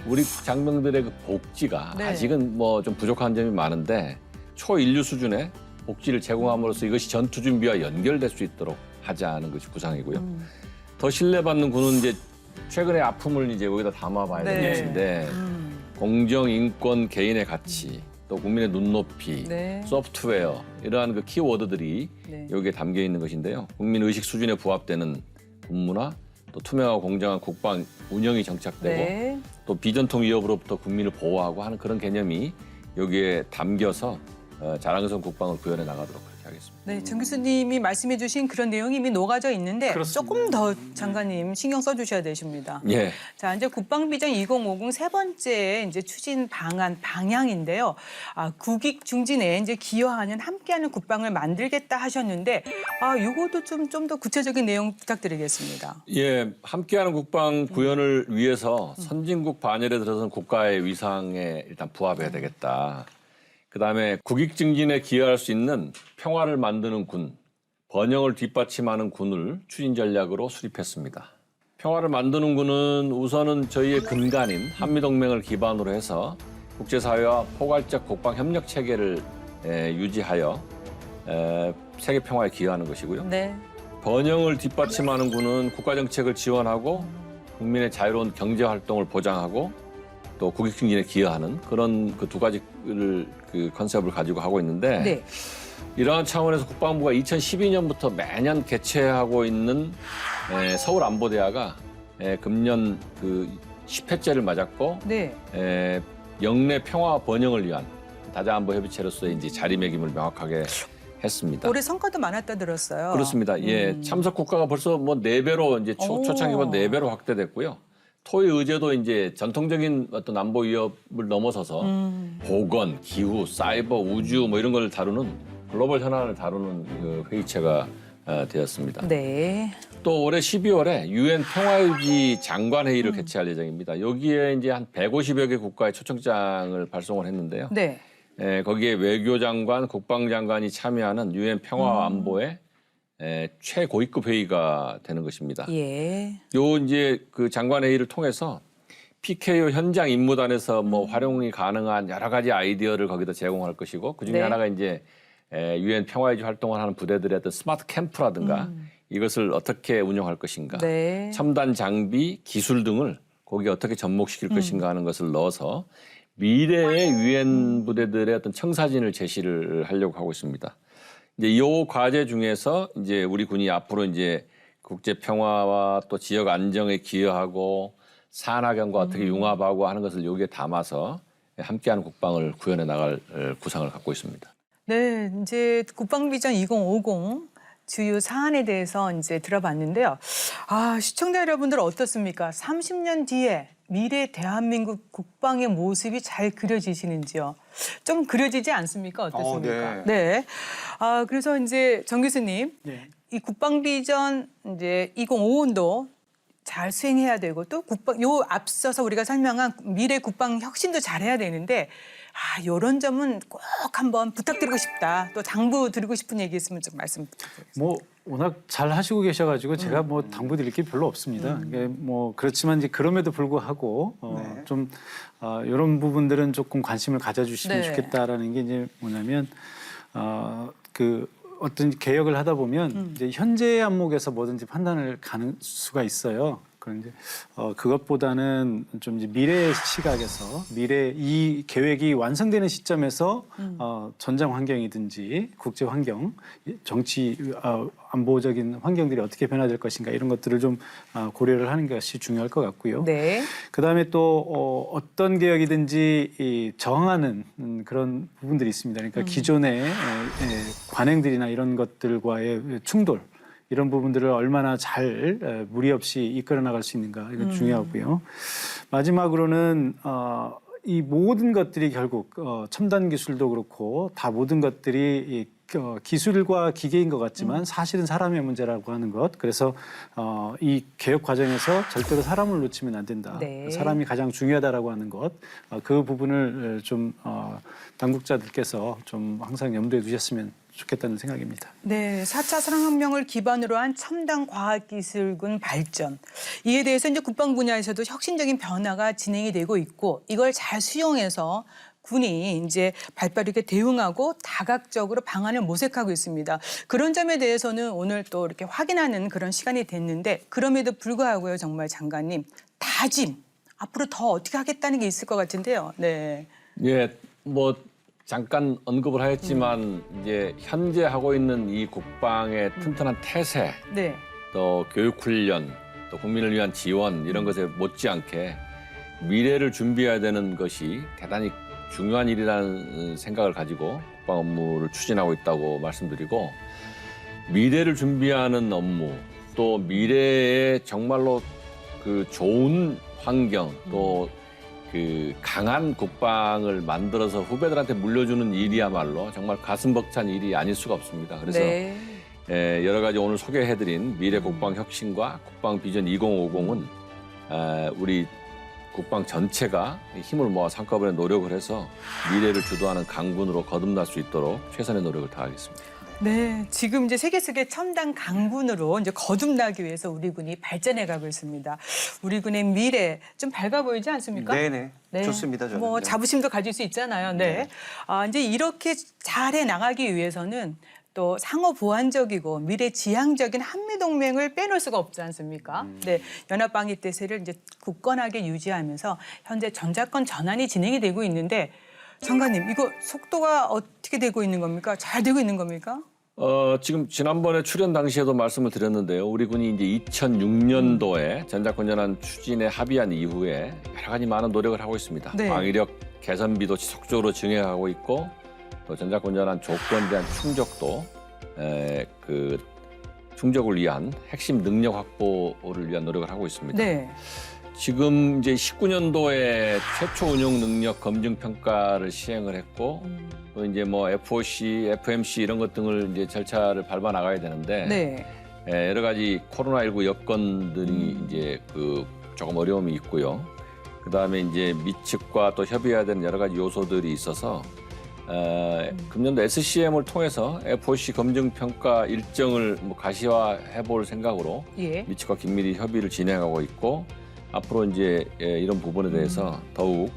우리 장병들의 복지가 네. 아직은 뭐 좀 부족한 점이 많은데 초인류 수준의 복지를 제공함으로써 이것이 전투 준비와 연결될 수 있도록 하자는 것이 구상이고요. 더 신뢰받는 군은 이제 최근의 아픔을 이제 여기다 담아봐야 되는 네. 것인데 공정, 인권, 개인의 가치, 또 국민의 눈높이, 네. 소프트웨어 이러한 키워드들이 네. 여기에 담겨 있는 것인데요. 국민 의식 수준에 부합되는 군문화, 또 투명하고 공정한 국방 운영이 정착되고 네. 또 비전통 위협으로부터 국민을 보호하고 하는 그런 개념이 여기에 담겨서 자랑스러운 국방을 구현해 나가도록 그렇게 하겠습니다. 네, 정 교수님이 말씀해 주신 그런 내용이 이미 녹아져 있는데 그렇습니다. 조금 더 장관님 신경 써 주셔야 되십니다. 예. 자, 이제 국방비전 2050 세 번째 이제 추진 방향인데요. 국익 중진에 이제 기여하는 함께하는 국방을 만들겠다 하셨는데 이것도 좀 더 구체적인 내용 부탁드리겠습니다. 예, 함께하는 국방 구현을 위해서 선진국 반열에 들어선 국가의 위상에 일단 부합해야 되겠다. 그다음에 국익 증진에 기여할 수 있는 평화를 만드는 군, 번영을 뒷받침하는 군을 추진 전략으로 수립했습니다. 평화를 만드는 군은 우선은 저희의 근간인 한미동맹을 기반으로 해서 국제사회와 포괄적 국방 협력 체계를 유지하여 세계 평화에 기여하는 것이고요. 네. 번영을 뒷받침하는 군은 국가정책을 지원하고 국민의 자유로운 경제 활동을 보장하고 또 국익 증진에 기여하는 그런 그 두 가지를 그 컨셉을 가지고 하고 있는데 네. 이러한 차원에서 국방부가 2012년부터 매년 개최하고 있는 서울안보대화가 금년 그 10회째를 맞았고 네. 영내 평화와 번영을 위한 다자안보 협의체로서의 이제 자리매김을 명확하게 했습니다. 올해 성과도 많았다 들었어요. 그렇습니다. 예, 참석 국가가 벌써 뭐 4배로 이제 초창기보다 4배로 확대됐고요. 토의 의제도 이제 전통적인 어떤 안보 위협을 넘어서서 보건, 기후, 사이버, 우주 뭐 이런 걸 다루는 글로벌 현안을 다루는 그 회의체가 되었습니다. 네. 또 올해 12월에 유엔 평화유지 장관 회의를 개최할 예정입니다. 여기에 이제 한 150여 개 국가의 초청장을 발송을 했는데요. 네. 거기에 외교장관, 국방장관이 참여하는 유엔 평화안보의 최고위급 회의가 되는 것입니다. 예. 요 이제 그 장관 회의를 통해서 PKO 현장 임무단에서 뭐 활용이 가능한 여러 가지 아이디어를 거기다 제공할 것이고 그 중에 네. 하나가 이제 유엔 평화유지 활동을 하는 부대들의 어떤 스마트 캠프라든가 이것을 어떻게 운영할 것인가, 네. 첨단 장비, 기술 등을 거기에 어떻게 접목시킬 것인가 하는 것을 넣어서 미래의 유엔 부대들의 어떤 청사진을 제시를 하려고 하고 있습니다. 이제 이 과제 중에서 이제 우리 군이 앞으로 이제 국제 평화와 또 지역 안정에 기여하고 산하경과 어떻게 융합하고 하는 것을 여기에 담아서 함께하는 국방을 구현해 나갈 구상을 갖고 있습니다. 네, 이제 국방비전 2050 주요 사안에 대해서 이제 들어봤는데요. 아, 시청자 여러분들 어떻습니까? 30년 뒤에 미래 대한민국 국방의 모습이 잘 그려지시는지요? 좀 그려지지 않습니까? 어떻습니까? 네. 아, 그래서 이제 정 교수님, 네. 이 국방비전 이제 2050도 잘 수행해야 되고 또 요 앞서서 우리가 설명한 미래 국방 혁신도 잘해야 되는데 아, 이런 점은 꼭 한번 부탁드리고 싶다. 또 당부 드리고 싶은 얘기 있으면 좀 말씀 부탁드리겠습니다. 뭐 워낙 잘 하시고 계셔가지고 제가 뭐 당부드릴 게 별로 없습니다. 이게 뭐 그렇지만 이제 그럼에도 불구하고 네. 좀 이런 부분들은 조금 관심을 가져주시면 네. 좋겠다라는 게 이제 뭐냐면 그 어떤 개혁을 하다 보면 이제 현재 안목에서 뭐든지 판단을 가는 수가 있어요. 그런데 그것보다는 좀 이제 미래 시각에서 미래 이 계획이 완성되는 시점에서 전장 환경이든지 국제 환경, 정치 안보적인 환경들이 어떻게 변화될 것인가 이런 것들을 좀 고려를 하는 것이 중요할 것 같고요. 네. 그다음에 또 어떤 개혁이든지 저항하는 그런 부분들이 있습니다. 그러니까 기존의 관행들이나 이런 것들과의 충돌 이런 부분들을 얼마나 잘 무리 없이 이끌어 나갈 수 있는가 이건 중요하고요. 마지막으로는 이 모든 것들이 결국 첨단 기술도 그렇고 다 모든 것들이 기술과 기계인 것 같지만 사실은 사람의 문제라고 하는 것. 그래서 이 개혁 과정에서 절대로 사람을 놓치면 안 된다. 네. 사람이 가장 중요하다라고 하는 것. 그 부분을 좀 당국자들께서 좀 항상 염두에 두셨으면 좋겠다는 생각입니다. 네, 4차 산업혁명을 기반으로 한 첨단 과학기술군 발전. 이에 대해서 이제 국방 분야에서도 혁신적인 변화가 진행이 되고 있고 이걸 잘 수용해서 군이 이제 발빠르게 대응하고 다각적으로 방안을 모색하고 있습니다. 그런 점에 대해서는 오늘 또 이렇게 확인하는 그런 시간이 됐는데 그럼에도 불구하고요, 정말 장관님 다짐 앞으로 더 어떻게 하겠다는 게 있을 것 같은데요. 네. 예, 뭐 잠깐 언급을 하였지만 이제 현재 하고 있는 이 국방의 튼튼한 태세, 네. 또 교육 훈련, 또 국민을 위한 지원 이런 것에 못지않게 미래를 준비해야 되는 것이 대단히 중요한 일이라는 생각을 가지고 국방 업무를 추진하고 있다고 말씀드리고 미래를 준비하는 업무 또 미래에 정말로 그 좋은 환경 또 그 강한 국방을 만들어서 후배들한테 물려주는 일이야말로 정말 가슴 벅찬 일이 아닐 수가 없습니다. 그래서 네. 여러 가지 오늘 소개해드린 미래 국방 혁신과 국방 비전 2050은 우리 국방 전체가 힘을 모아 한꺼번에 노력을 해서 미래를 주도하는 강군으로 거듭날 수 있도록 최선의 노력을 다하겠습니다. 네, 지금 이제 세계 속의 첨단 강군으로 이제 거듭나기 위해서 우리 군이 발전해 가고 있습니다. 우리 군의 미래 좀 밝아 보이지 않습니까? 네네. 네. 좋습니다. 저는. 뭐 네. 자부심도 가질 수 있잖아요. 네. 이제 이렇게 잘해 나가기 위해서는 또 상호 보완적이고 미래 지향적인 한미 동맹을 빼놓을 수가 없지 않습니까? 네, 연합 방위 태세를 이제 굳건하게 유지하면서 현재 전자권 전환이 진행이 되고 있는데 장관님 이거 속도가 어떻게 되고 있는 겁니까? 잘 되고 있는 겁니까? 지금 지난번에 출연 당시에도 말씀을 드렸는데요. 우리 군이 이제 2006년도에 전자권 전환 추진에 합의한 이후에 여러 가지 많은 노력을 하고 있습니다. 네. 방위력 개선비도 지속적으로 증액하고 있고 또 전자권 전환 조건에 대한 충족도 그 충족을 위한 핵심 능력 확보를 위한 노력을 하고 있습니다. 네. 지금 이제 19년도에 최초 운용 능력 검증 평가를 시행을 했고 또 이제 뭐 FOC, FMC 이런 것 등을 이제 절차를 밟아 나가야 되는데 네. 여러 가지 코로나19 여건들이 이제 그 조금 어려움이 있고요. 그다음에 이제 미측과 또 협의해야 되는 여러 가지 요소들이 있어서 금년도 SCM을 통해서 FOC 검증 평가 일정을 뭐 가시화해 볼 생각으로 예. 미측과 긴밀히 협의를 진행하고 있고 앞으로 이제 이런 부분에 대해서 더욱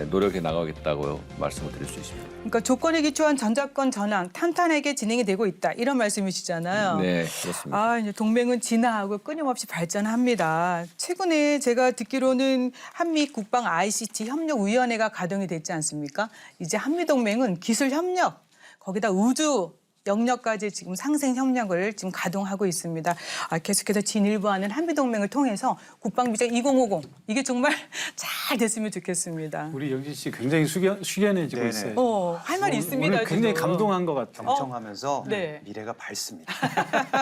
노력해 나가겠다고 말씀을 드릴 수 있습니다. 그러니까 조건에 기초한 전자권 전환 탄탄하게 진행이 되고 있다 이런 말씀이시잖아요. 네, 그렇습니다. 이제 동맹은 진화하고 끊임없이 발전합니다. 최근에 제가 듣기로는 한미 국방 ICT 협력위원회가 가동이 됐지 않습니까? 이제 한미 동맹은 기술 협력, 거기다 우주 영역까지 지금 상생 협력을 지금 가동하고 있습니다. 계속해서 진일보하는 한미 동맹을 통해서 국방비전 2050 이게 정말 잘 됐으면 좋겠습니다. 우리 영진 씨 굉장히 숙연해지고 네네. 있어요. 할 말이 있습니다. 오늘 굉장히 지금. 감동한 것 같아요. 경청하면서 네. 미래가 밝습니다.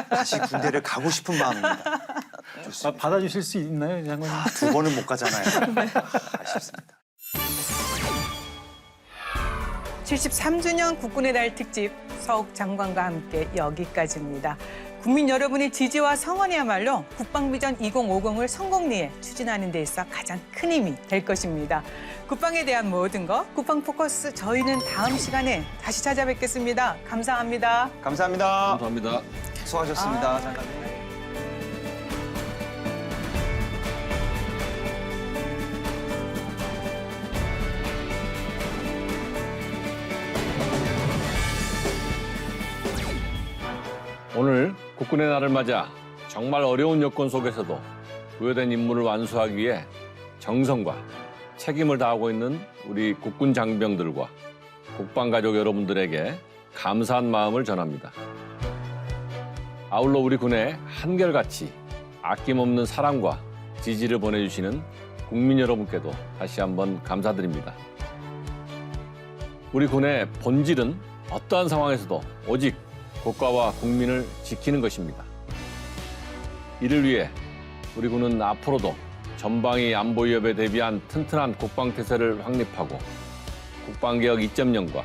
다시 군대를 가고 싶은 마음입니다. 좋습니다. 받아주실 수 있나요, 장관님? 두 번은 못 가잖아요. 아쉽습니다. 73주년 국군의 날 특집 서욱 장관과 함께 여기까지입니다. 국민 여러분의 지지와 성원이야말로 국방비전 2050을 성공리에 추진하는 데 있어 가장 큰 힘이 될 것입니다. 국방에 대한 모든 것, 국방 포커스 저희는 다음 시간에 다시 찾아뵙겠습니다. 감사합니다. 감사합니다. 감사합니다. 수고하셨습니다. 장관님. 오늘 국군의 날을 맞아 정말 어려운 여건 속에서도 부여된 임무를 완수하기 위해 정성과 책임을 다하고 있는 우리 국군 장병들과 국방가족 여러분들에게 감사한 마음을 전합니다. 아울러 우리 군에 한결같이 아낌없는 사랑과 지지를 보내주시는 국민 여러분께도 다시 한번 감사드립니다. 우리 군의 본질은 어떠한 상황에서도 오직 국가와 국민을 지키는 것입니다. 이를 위해 우리 군은 앞으로도 전방위 안보 위협에 대비한 튼튼한 국방태세를 확립하고 국방개혁 2.0과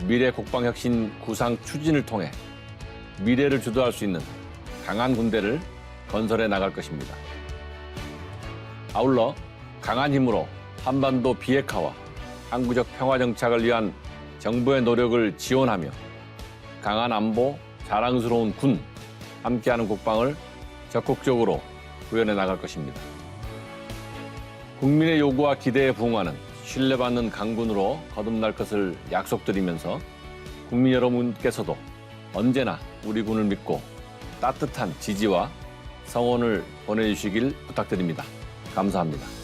미래 국방혁신 구상 추진을 통해 미래를 주도할 수 있는 강한 군대를 건설해 나갈 것입니다. 아울러 강한 힘으로 한반도 비핵화와 항구적 평화 정착을 위한 정부의 노력을 지원하며 강한 안보, 자랑스러운 군, 함께하는 국방을 적극적으로 구현해 나갈 것입니다. 국민의 요구와 기대에 부응하는 신뢰받는 강군으로 거듭날 것을 약속드리면서 국민 여러분께서도 언제나 우리 군을 믿고 따뜻한 지지와 성원을 보내주시길 부탁드립니다. 감사합니다.